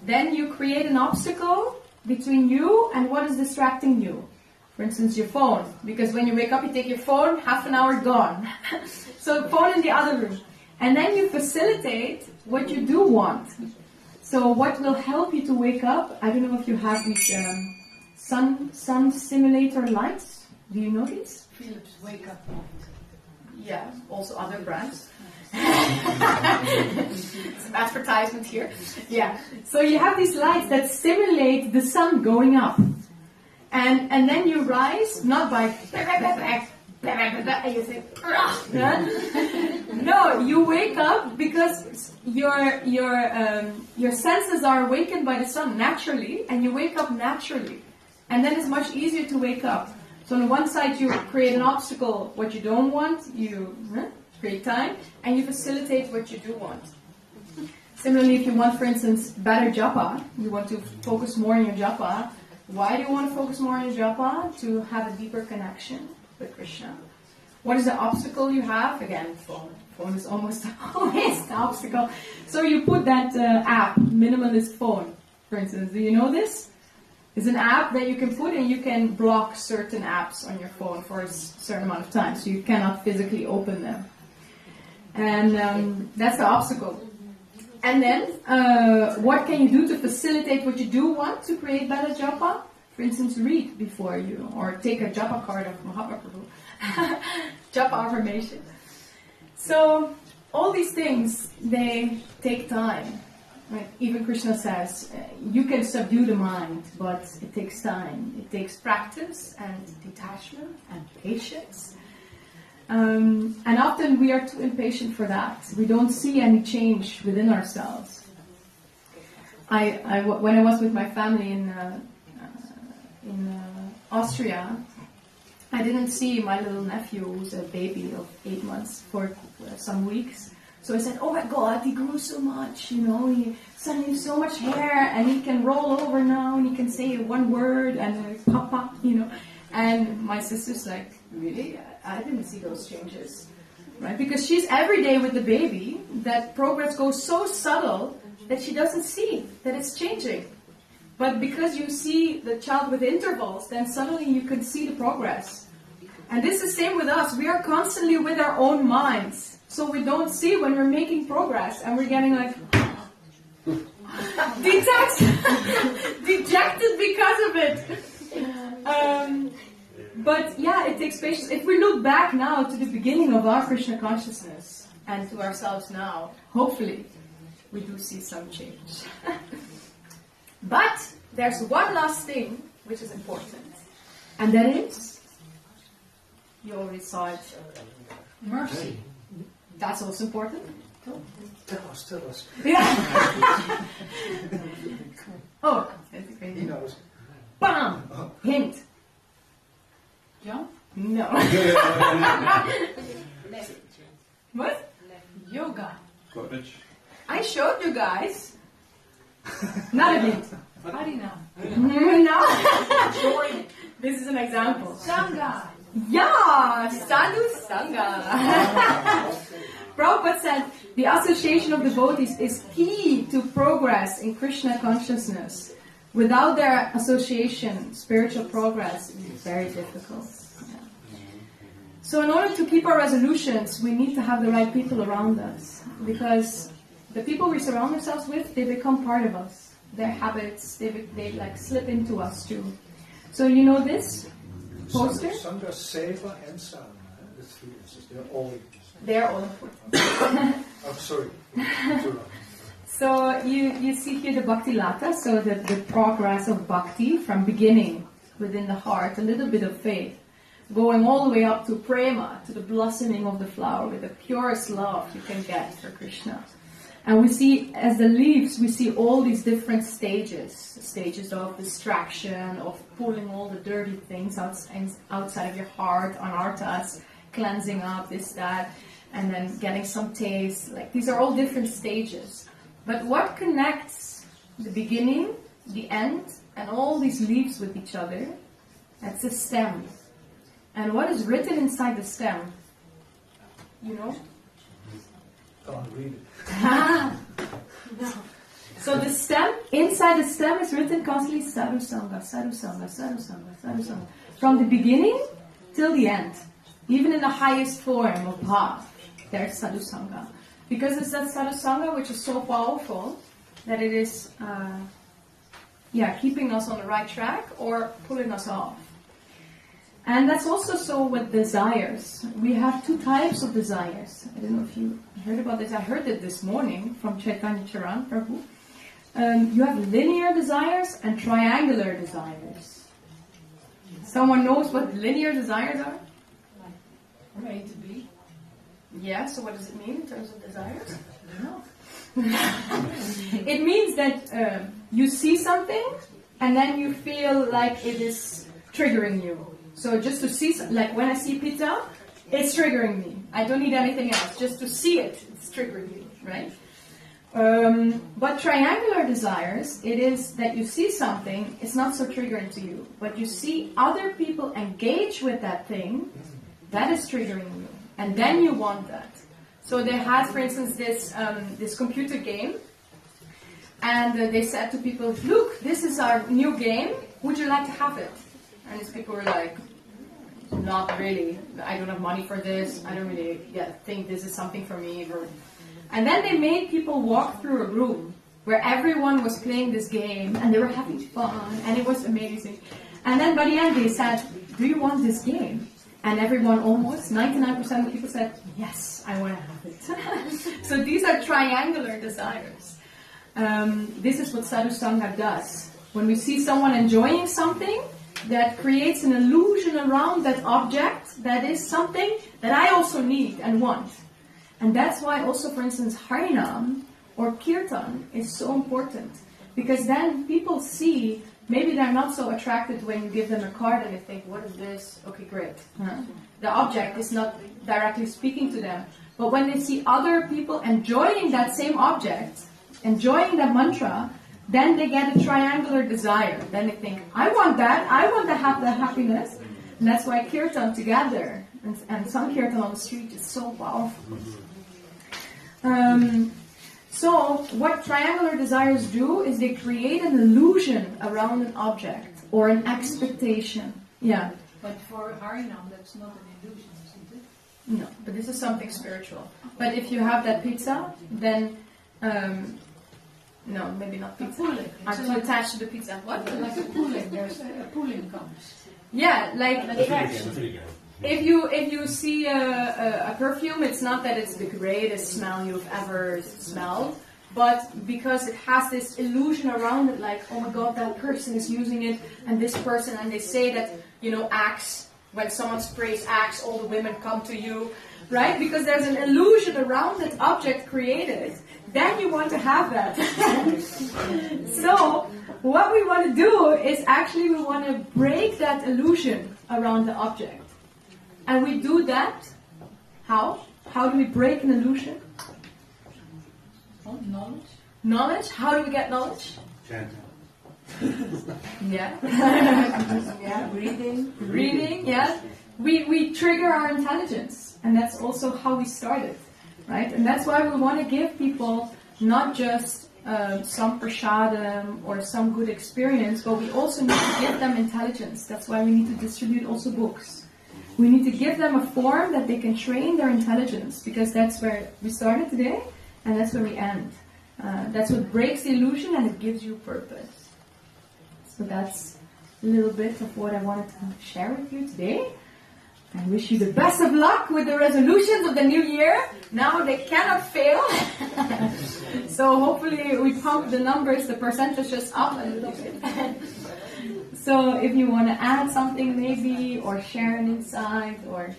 Then you create an obstacle between you and what is distracting you. For instance, your phone. Because when you wake up, you take your phone, half an hour gone. So phone in the other room. And then you facilitate what you do want. So what will help you to wake up? I don't know if you have these sun simulator lights. Do you know these? Philips wake up. Yeah, also other brands. Some advertisement here. Yeah. So you have these lights that simulate the sun going up. And then you rise, not by and you say, no, you wake up because your senses are awakened by the sun naturally, and you wake up naturally. And then it's much easier to wake up. So on one side you create an obstacle, what you don't want, you create time, and you facilitate what you do want. Similarly, if you want, for instance, better japa, you want to focus more on your japa. Why do you want to focus more on your japa? To have a deeper connection with Krishna. What is the obstacle you have? Again, phone. Phone is almost always the obstacle. So you put that app, minimalist phone, for instance. Do you know this? It's an app that you can put and you can block certain apps on your phone for a certain amount of time, so you cannot physically open them. And that's the obstacle. And then, what can you do to facilitate what you do want to create better japa? For instance, read before you, or take a japa card of Mahatma Prabhu. Japa affirmation. So, all these things, they take time. Right? Even Krishna says, you can subdue the mind, but it takes time. It takes practice and detachment and patience. And often we are too impatient for that. We don't see any change within ourselves. When I was with my family in Austria, I didn't see my little nephew, who's a baby of 8 months, for some weeks. So I said, oh my God, he grew so much, he suddenly has so much hair, and he can roll over now, and he can say one word, and papa, And my sister's like, really? I didn't see those changes, right? Because she's every day with the baby, that progress goes so subtle that she doesn't see that it's changing. But because you see the child with intervals, then suddenly you can see the progress. And this is the same with us. We are constantly with our own minds. So we don't see when we're making progress, and we're getting like dejected because of it. But yeah, it takes patience. If we look back now to the beginning of our Krishna consciousness and to ourselves now, hopefully we do see some change. But there's one last thing which is important, and that is, you already saw it, mercy. That's also important. Tell us. Yeah. Oh, that's great. He knows. Bam! Hint. Jump? No. What? Yoga. Courage. I showed you guys. Not a hint. Harinam. No. This is an example. Sangha. Yeah, sadhu sangha. Prabhupada said the association of devotees is key to progress in Krishna consciousness. Without their association, spiritual progress is very difficult. Yeah. So in order to keep our resolutions, we need to have the right people around us. Because the people we surround ourselves with, they become part of us. Their habits, they like slip into us too. So you know this poster? Sangha, Seva and Sana. The three S's. They're all important. Oh, sorry. So you see here the Bhakti Lata, so the progress of Bhakti from beginning within the heart, a little bit of faith, going all the way up to Prema, to the blossoming of the flower with the purest love you can get for Krishna. And we see, as the leaves, we see all these different stages of distraction, of pulling all the dirty things outside of your heart, anartas, cleansing up, this, that, and then getting some taste. Like, these are all different stages. But what connects the beginning, the end, and all these leaves with each other? That's the stem. And what is written inside the stem? You know? Can't read it. No. So the stem, inside the stem is written constantly sadhu sangha, sadhu sangha, sadhu sangha, sadhu sangha. From the beginning till the end. Even in the highest form of bhav, there's sadhusanga. Because it's that sadhusanga which is so powerful that it is keeping us on the right track or pulling us off. And that's also so with desires. We have two types of desires. I don't know if you heard about this. I heard it this morning from Chaitanya Charan Prabhu. You have linear desires and triangular desires. Someone knows what linear desires are? From A to B. Yeah, so what does it mean in terms of desires? No. It means that you see something and then you feel like it is triggering you. So just to see, like when I see pizza, it's triggering me. I don't need anything else. Just to see it, it's triggering me, right? But triangular desires, it is that you see something, it's not so triggering to you. But you see other people engage with that thing, that is triggering you. And then you want that. So they had, for instance, this computer game. And they said to people, look, this is our new game. Would you like to have it? And these people were like, not really. I don't have money for this. I don't really think this is something for me. And then they made people walk through a room where everyone was playing this game and they were having fun and it was amazing. And then by the end they said, do you want this game? And everyone, almost 99% of people said, yes, I want to have it. So these are triangular desires. This is what sadhusanga does. When we see someone enjoying something, that creates an illusion around that object that is something that I also need and want. And that's why also, for instance, Harinam or Kirtan is so important. Because then people see, maybe they're not so attracted when you give them a card and they think, what is this? Okay, great. The object is not directly speaking to them. But when they see other people enjoying that same object, enjoying that mantra, then they get a triangular desire. Then they think, I want that. I want to have that happiness. And that's why Kirtan together and some Kirtan on the street is so powerful. So what triangular desires do is they create an illusion around an object or an expectation. Yeah. But for Harinam, that's not an illusion, isn't it? No, but this is something spiritual. But if you have that pizza, then... no, maybe not pizza. I'm too attached to the pizza. What? Like a pooling, there's a pooling comes. Yeah, like Attraction. if you see a perfume, it's not that it's the greatest smell you've ever smelled, but because it has this illusion around it, like, oh my god, that person is using it, and this person, and they say that, Axe, when someone sprays Axe, all the women come to you, right? Because there's an illusion around that object created. Then you want to have that. So, what we want to do is actually we want to break that illusion around the object. And we do that, how? How do we break an illusion? Knowledge. Knowledge? How do we get knowledge? Chanting. Yeah. Yeah, reading. Reading, yeah. We trigger our intelligence. And that's also how we started. Right? And that's why we want to give people not just some prasadam or some good experience, but we also need to give them intelligence. That's why we need to distribute also books. We need to give them a form that they can train their intelligence, because that's where we started today, and that's where we end. That's what breaks the illusion, and it gives you purpose. So that's a little bit of what I wanted to share with you today. I wish you the best of luck with the resolutions of the new year. Now they cannot fail. So hopefully we pump the numbers, the percentages up a little bit. So if you want to add something maybe, or share an insight, or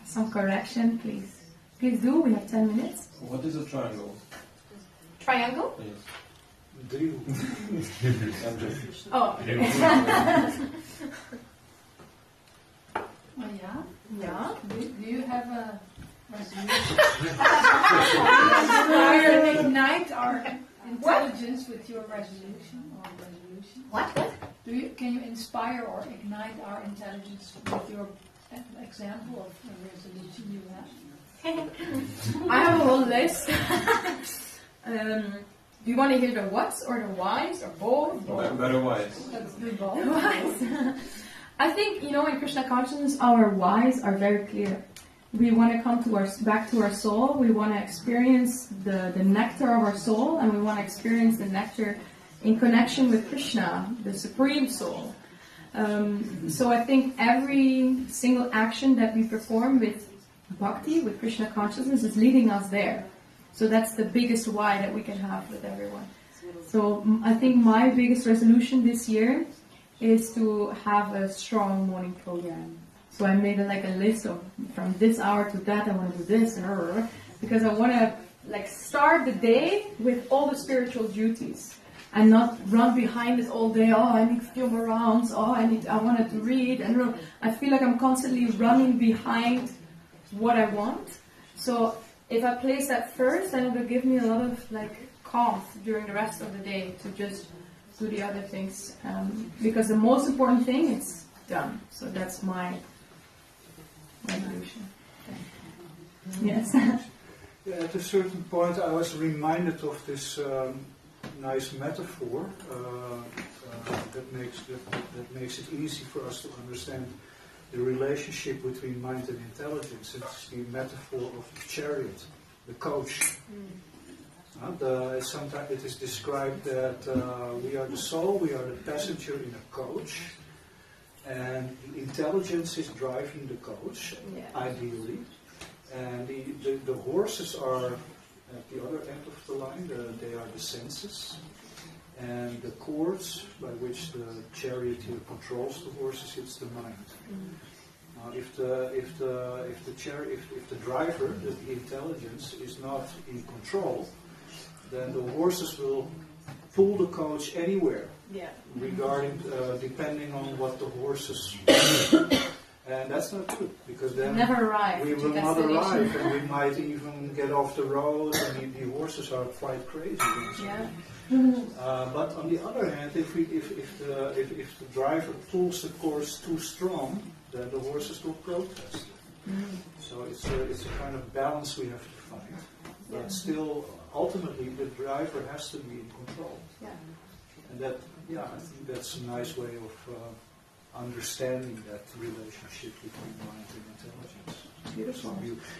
some correction, please do. We have 10 minutes. What is a triangle? Triangle? Yes. Drill. Oh. Oh, yeah? Yeah. Do you have a resolution? Ignite our intelligence with your resolution or resolution? What? Can you inspire or ignite our intelligence with your example of a resolution you have? I have a whole list. Do you want to hear the whats or the whys or both? Better wise. Let's do both. Whys. I think, in Krishna consciousness, our whys are very clear. We want to come back to our soul. We want to experience the nectar of our soul, and we want to experience the nectar in connection with Krishna, the Supreme Soul. So I think every single action that we perform with bhakti, with Krishna consciousness, is leading us there. So that's the biggest why that we can have with everyone. So I think my biggest resolution this year is to have a strong morning program. So I made a list of from this hour to that I want to do this, because I want to start the day with all the spiritual duties. And not run behind it all day. Oh, I need to feel more rounds. Oh, I wanted to read. And I feel like I'm constantly running behind what I want. So if I place that first, then it will give me a lot of calm during the rest of the day to just do the other things. Because the most important thing is done. So that's my resolution. Yes. Yeah, at a certain point, I was reminded of this. Nice metaphor that makes it easy for us to understand the relationship between mind and intelligence. It's the metaphor of the chariot, the coach. Sometimes it is described that we are the soul, we are the passenger in a coach, and the intelligence is driving the coach, ideally, and the horses are at the other end of the line. They are the senses, and the cords by which the charioteer controls the horses, it's the mind. Now, if the driver, the intelligence, is not in control, then the horses will pull the coach anywhere. Regarding depending on what the horses and that's not good, because then we will not arrive, and we might even get off the road, and the horses are quite crazy. But on the other hand, if the driver pulls the course too strong, then the horses will protest. So it's a kind of balance we have to find. But still, ultimately, the driver has to be in control. And that, I think that's a nice way of understanding that relationship between mind and intelligence. Beautiful.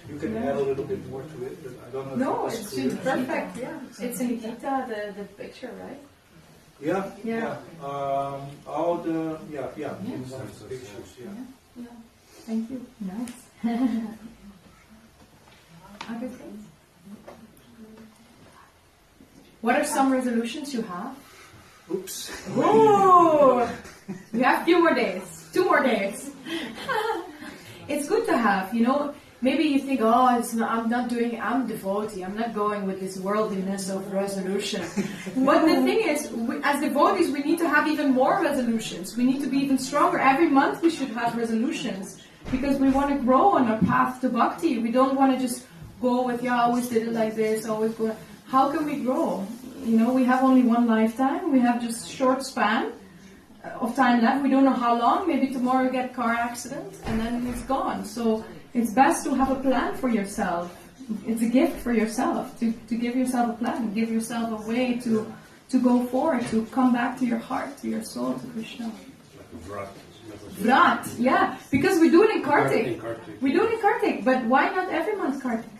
You can add a little bit more to it, but I don't know if it's clear. Perfect. Yeah, it's in Gita, the picture, right? Yeah. In one of the pictures. Yeah. Thank you. Nice. Other things? What are some resolutions you have? Oops. Whoa! You have 2 more days. 2 more days. It's good to have, Maybe you think, I'm devotee. I'm not going with this worldliness of resolution. But the thing is, as devotees, we need to have even more resolutions. We need to be even stronger. Every month we should have resolutions. Because we want to grow on our path to bhakti. We don't want to just go with, I always did it like this, always go. How can we grow? We have only one lifetime. We have just short span of time left. We don't know how long. Maybe tomorrow you get a car accident and then it's gone. So it's best to have a plan for yourself. It's a gift for yourself to give yourself a plan, give yourself a way to go forward, to come back to your heart, to your soul, to Krishna. Vrat, yeah, because we do it in Kartik. We do it in Kartik, but why not every month Kartik?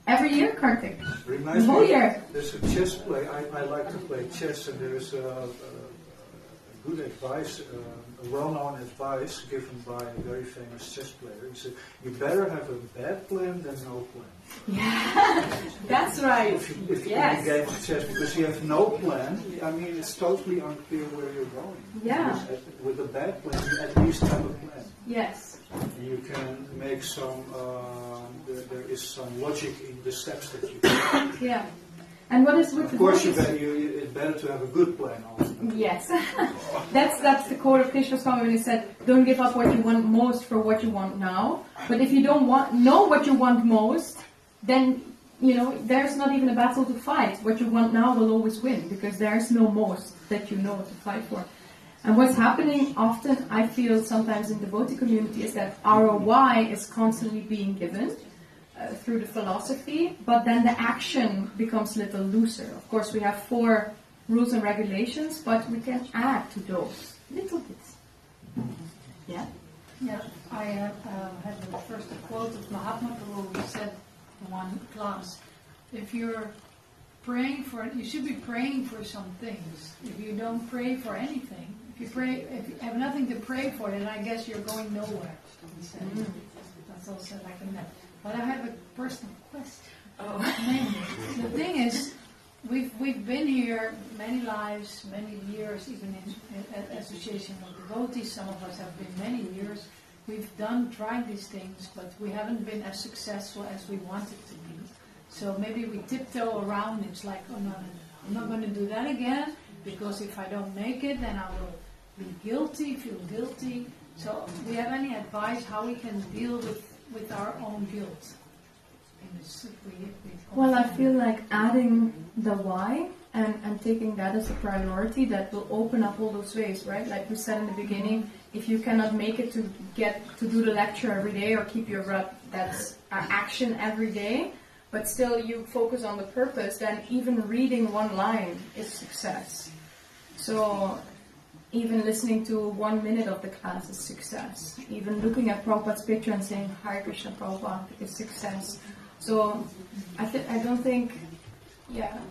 Every year Kartik. Reminds the whole me, year. There's a chess play. I like to play chess, and there is a good advice, a well-known advice given by a very famous chess player. He said, you better have a bad plan than no plan. Yeah, that's right. If you play games of chess, because you have no plan, it's totally unclear where you're going. Yeah. With a bad plan, you at least have a plan. Yes. You can make some, there is some logic in the steps that you take. Yeah. And what is with of course, it's better to have a good plan also. Yes. That's the quote of Krishna Swami when he said, don't give up what you want most for what you want now. But if you don't know what you want most, then, there's not even a battle to fight. What you want now will always win, because there's no most that you know to fight for. And what's happening often, I feel sometimes in the devotee community, is that our why is constantly being given through the philosophy, but then the action becomes a little looser. Of course, we have 4 rules and regulations, but we can add to those little bits. Yeah. Yeah, I had the first quote of Mahatma Guru who said in one class, if you're praying for, you should be praying for some things. If you don't pray for anything, if you have nothing to pray for, then I guess you're going nowhere. He said. That's also like a net. But I have a personal question. Mainly, the thing is, we've been here many lives, many years, even in association of devotees. Some of us have been many years. We've tried these things, but we haven't been as successful as we wanted to be. So maybe we tiptoe around. It's like, oh no, I'm not going to do that again, because if I don't make it, then I will be guilty, feel guilty. So do you have any advice how we can deal with our own guilt? Well, I feel like adding the why and taking that as a priority, that will open up all those ways, right? Like we said in the beginning, if you cannot make it to get to do the lecture every day or keep your rut, that's our action every day, but still you focus on the purpose, then even reading one line is success. So even listening to 1 minute of the class is success. Even looking at Prabhupada's picture and saying Hare Krishna Prabhupada is success. So I don't think,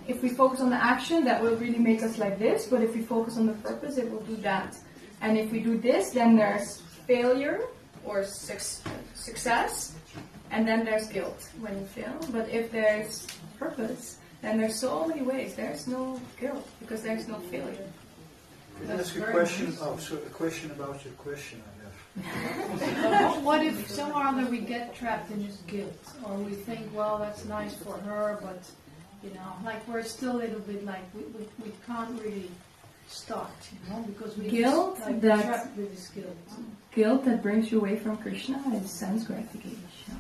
if we focus on the action, that will really make us like this, but if we focus on the purpose, it will do that. And if we do this, then there's failure or success, and then there's guilt when you fail. But if there's purpose, then there's so many ways. There's no guilt, because there's no failure. Can I ask a question? A question about your question I have. What if somehow or other we get trapped in this guilt, or we think, well, that's nice for her, but like we're still a little bit like we can't really start, because we guilt just, that trapped with this guilt. Guilt that brings you away from Krishna is sense gratification.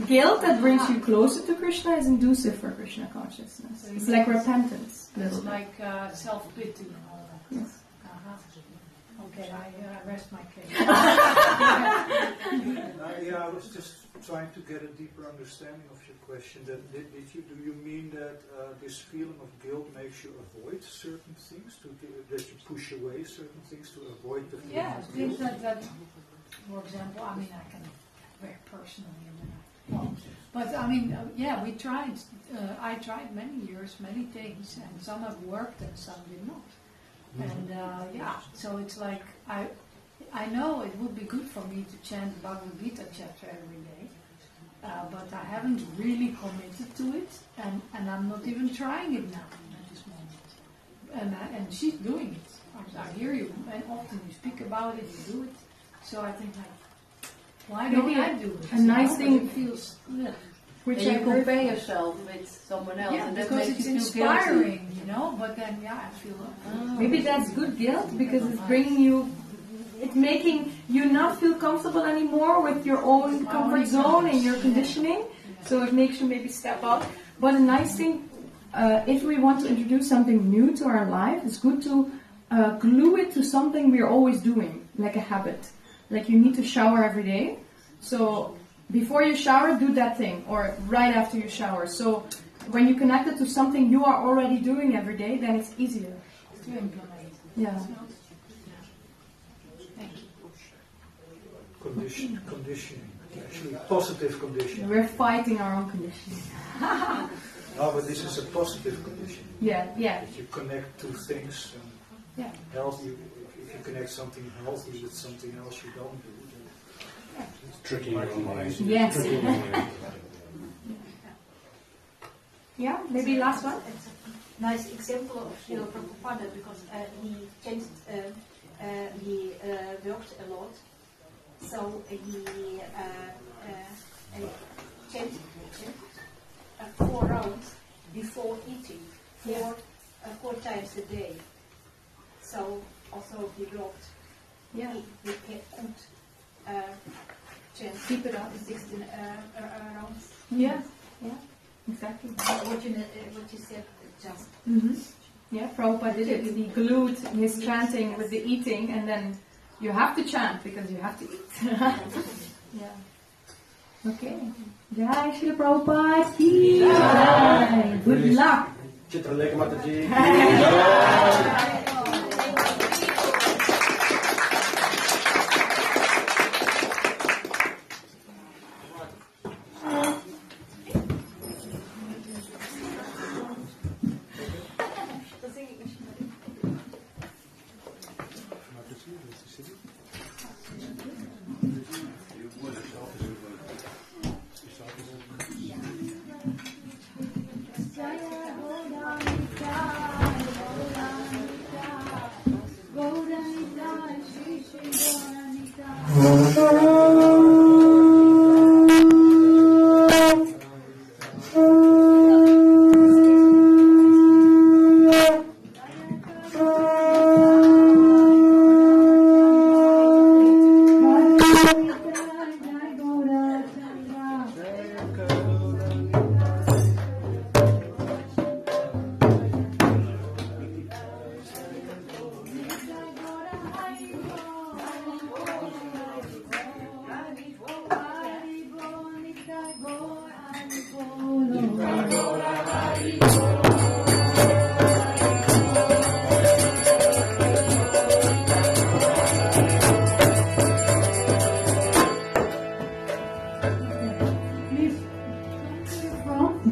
Guilt that brings you closer to Krishna is inducive for Krishna consciousness. So it's like repentance. It's like self-pity and all that. Yes. Okay, I rest my case. I was just trying to get a deeper understanding of your question. Do you mean that this feeling of guilt makes you avoid certain things, that you push away certain things to avoid the feeling Yeah, of things guilt? that, for example, I can very personally, but we tried. I tried many years, many things, and some have worked and some did not. And so it's like I know it would be good for me to chant the Bhagavad Gita chapter every day, but I haven't really committed to it, and I'm not even trying it now at this moment. And she's doing it. I hear you, and often you speak about it, you do it. So I think why don't I do it? A nice thing feels. Which and I you compare yourself with someone else, Yeah, and that because makes it's you feel guilty. inspiring, But then, I feel. maybe that's good guilt, because it's bringing you, it's making you not feel comfortable anymore with your own comfort zone and your conditioning. So it makes you maybe step up. But a nice thing, if we want to introduce something new to our life, it's good to glue it to something we're always doing, like a habit. Like you need to shower every day. So before you shower, do that thing, or right after you shower. So when you connect it to something you are already doing every day, then it's easier To implement. Yeah. Thank you. Conditioning. Actually, positive conditioning. We're fighting our own conditioning. No, but this is a positive conditioning. Yeah. That you connect two things. Yeah. Healthy. If you connect something healthy with something else you don't do, then Tricking your own mind. Yes. Tricking your own mind. Yeah, maybe last one. It's a nice example of Srila Prabhupada, because he worked a lot, so he chanted 4 rounds before eating, four times a day. So also he worked. Yeah. He could chant Keep it up. 16 rounds. Yeah. Exactly. What you said just. Mm-hmm. Yeah, Prabhupada did it. He glued his chanting with the eating, and then you have to chant because you have to eat. Yeah. Okay. Jai Srila Prabhupada ki jai. Good luck. Citralekha, Mataji.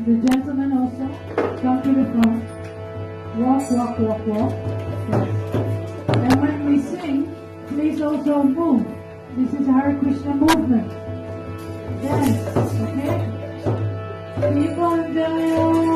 The gentlemen also come to the front. Walk, walk, walk, walk. Yes. And when we sing, please also move. This is Hare Krishna movement. Dance, okay? Keep on down.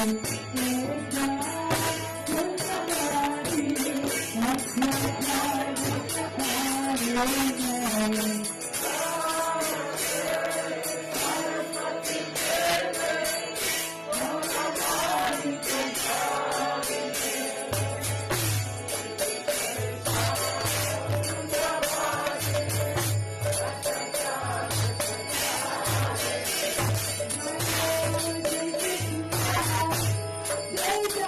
Thank you.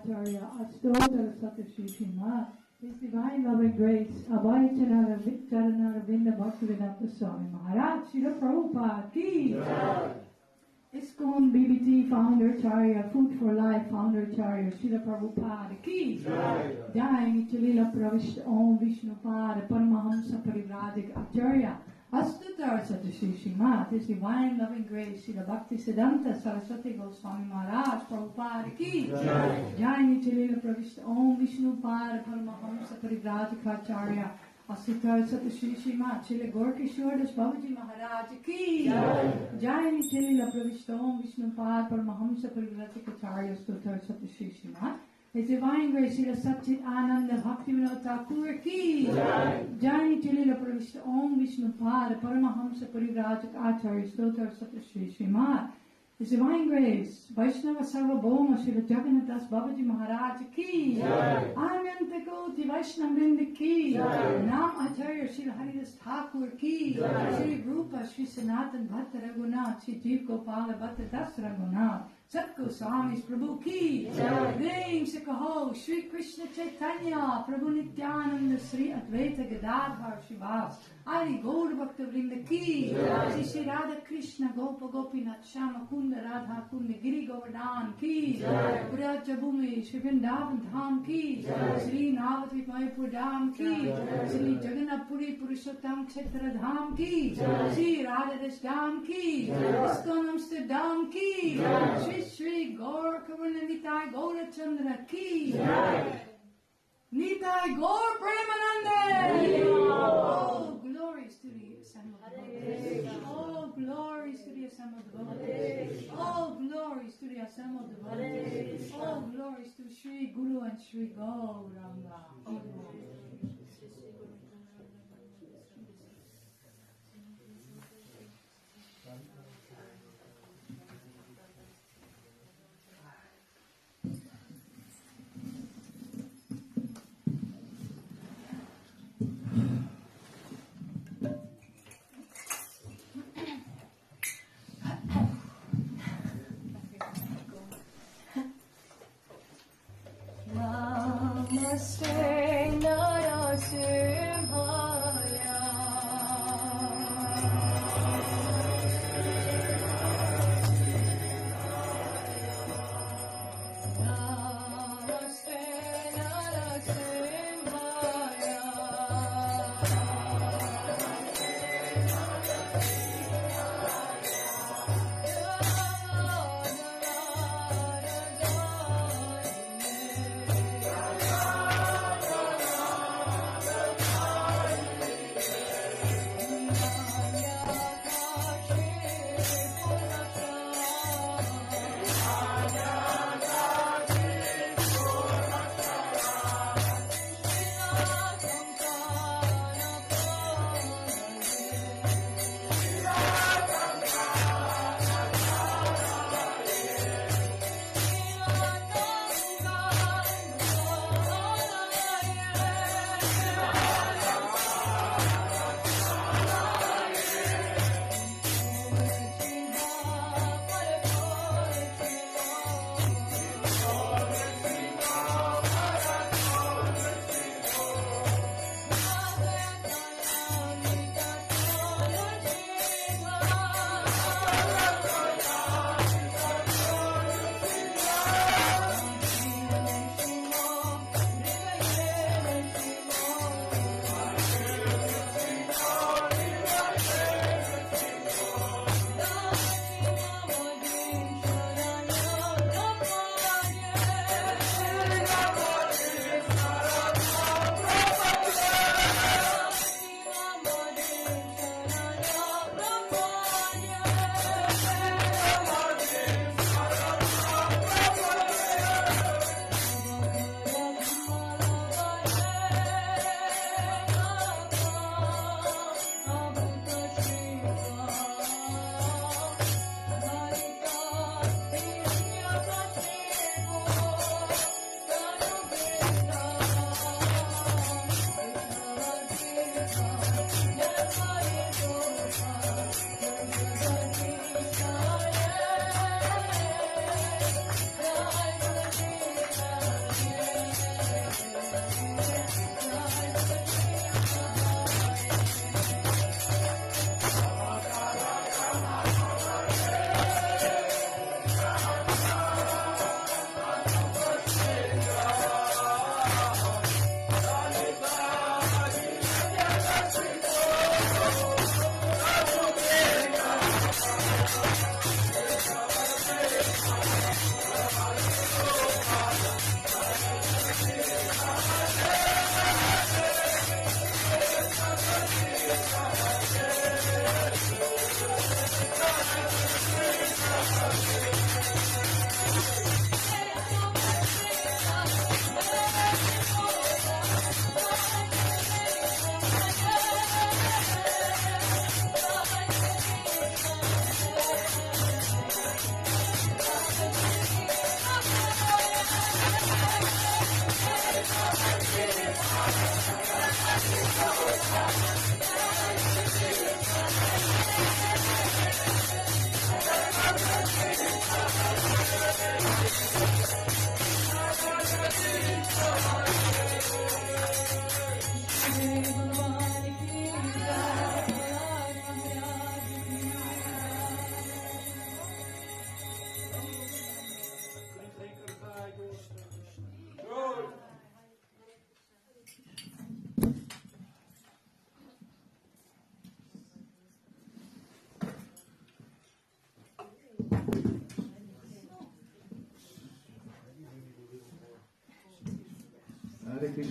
Acharya, Astotra Satyashishima, His Divine Loving Grace, Abhay Charanavinda Bhaktivedanta Swami Maharaj, Srila Prabhupada Ki. ISKCON BBT Founder Acharya, Food for Life Founder Acharya, Srila Prabhupada Ki. Jai Nityalila Pravishta Om Vishnupad Paramahamsa Parivrajik Acharya, Astutar Satyashishima, His Divine Loving Grace, Srila Bhakti Siddhanta Saraswati Goswami Maharaj, Prabhupada Ki. Jai Nityalila Pravishta Om Vishnupad Paramahamsa Parivrajik Acharya, Astutar Satyashishima, Srila Gorkishore Das Babaji Maharaj Ki. Jai Nityalila Pravishta Om Vishnupad Paramahamsa Parivrajik Acharya, Astutar Satyashishima, His Divine Grace, Srila Satchit Ananda Bhaktivinoda Thakur Ki. Jai Nityalila Pravishta Om Vishnupad Paramahamsa Parivrajak Acharya Stotar Satyashri Srimad. His Divine Grace, Vaishnava Sarvabhoma Srila Jagannath Das Babaji Maharaj Ki. Ananta Koti Vaishnava Vrinda Ki. Nam Acharya Srila Haridas Thakur Ki. Sri Rupa Sri Sanatan Bhatta Raghunath Sri Jeev Gopala Bhatta Das Raghunath Satko Swami's Prabhu Ki. Vim Sikaho Sri Krishna Chaitanya Prabhu Nityananda Sri Advaita Gadadhar Shivas Adi Gaur Bhakta Vrinda Ki. Sri Radha Krishna Gopa Gopinath Shama Kunda Radha Kunda Giri Govardhan Ki. Pura Jabhumi Sri Vrindavan Dham Ki. Sri Navati Mayapur Dham Ki. Sri Jagannath Puri Purushottam Kshetra Dham Ki. Sri Radha Das Dham Ki. ISKCON Amsterdam Ki. Shri Gaur Kavarna Nitai Gaura Chandra Ki. Nitai Gaur Premanande. Oh, glories to the assembled devotees. Oh, glories to the assembled devotees. Oh, glories to the assembled devotees. Oh, glories to Shri Guru and Shri Gauranga. Oh, Namaste Narasimhaya. Namaste Narasimhaya.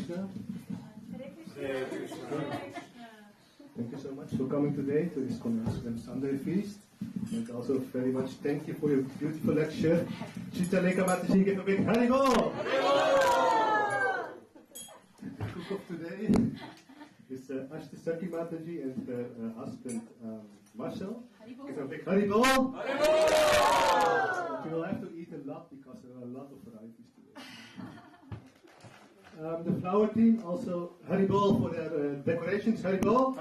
Krishna. Thank you so much for coming today to this Convention Sunday feast. And also very much thank you for your beautiful lecture. Citralekha Mataji, give a big Haribol! The cook of today is Ashtasaki Mataji and her husband Marcel. Give a big Haribol! But you will have to eat a lot because there are a lot of varieties today. The flower team also Haribol for their decorations. Haribol!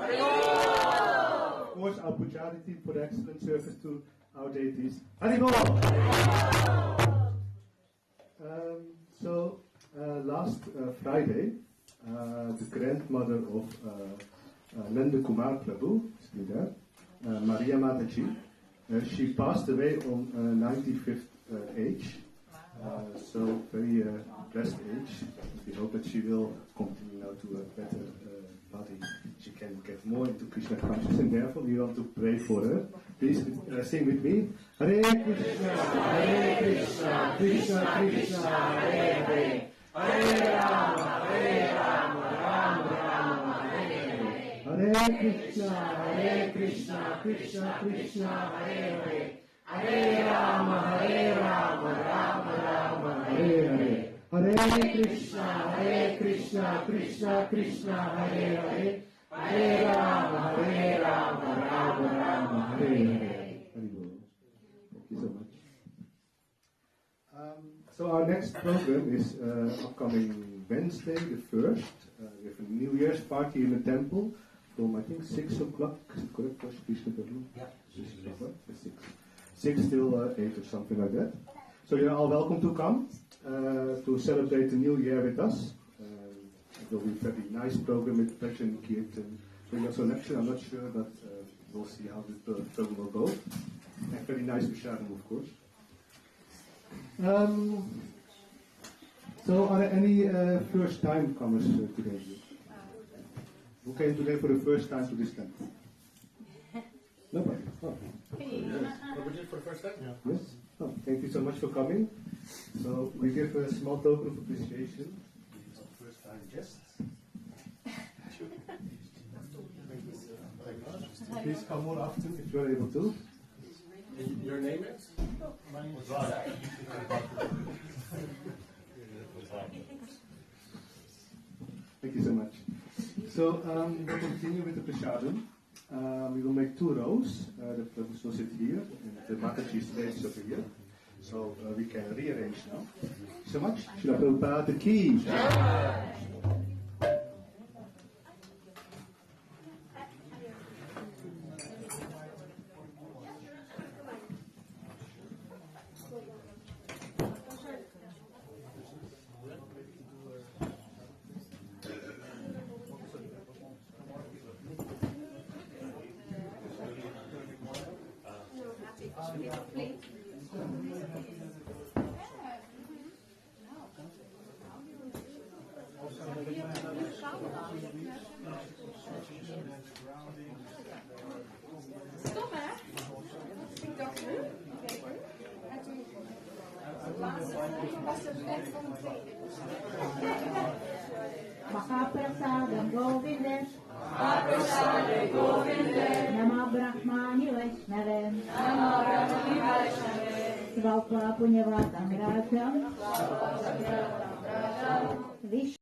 Of course, our Pujari team for the excellent service to our deities. Haribol! Last Friday, the grandmother of Nanda Kumar Prabhu, is there, Maria Mataji, she passed away on 95th age. So very blessed age. We hope that she will continue now to a better body. She can get more into Krishna consciousness, and therefore we want to pray for her. Please sing with me. Hare Krishna, Krishna Krishna, Hare Hare, Hare Rama, Rama Rama, Hare Hare. Hare Krishna, Krishna Krishna, Hare Hare. Hare Rama, Rama Rama, Hare Hare. Hare Krishna, Krishna Krishna, Hare Hare. Hare Rama, Rama Rama, Hare Hare. Thank you so much. So our next program is upcoming Wednesday, the 1st. We have a New Year's party in the temple from I think 6 o'clock. Is it correct, Krishna? Yeah. 6 o'clock. 6 till 8 or something like that. So you're all welcome to come to celebrate the new year with us. It will be a very nice program with Pleasure and Kirtan. Maybe also lecture, I'm not sure, but we'll see how the program will go. And very nice Visharam, of course. So are there any first time comers today? Who came today for the first time to this temple? Nobody. Oh. What we did for the first time? Yeah. Yes. Oh, thank you so much for coming. So we give a small token of appreciation. First time guests. Please come more often if you are able to. Your name is? My name is Thank you so much. So we'll continue with the prasadam. We will make 2 rows. The Prabhus will sit here, and the Mataji stays over here. So we can rearrange now. Thank you so much. Srila Prabhupada ki. Stop, hè? Ik dacht nu. En toen de laatste foto was het net van een tweede. Mahaprasadam Govinda. Mahaprasadam Govinda. Nama Brahmani Vaishnava. Nama Brahmani Vaishnava. Svapa Punyavatam Rajam. Svapa Punyavatam Rajam. Vish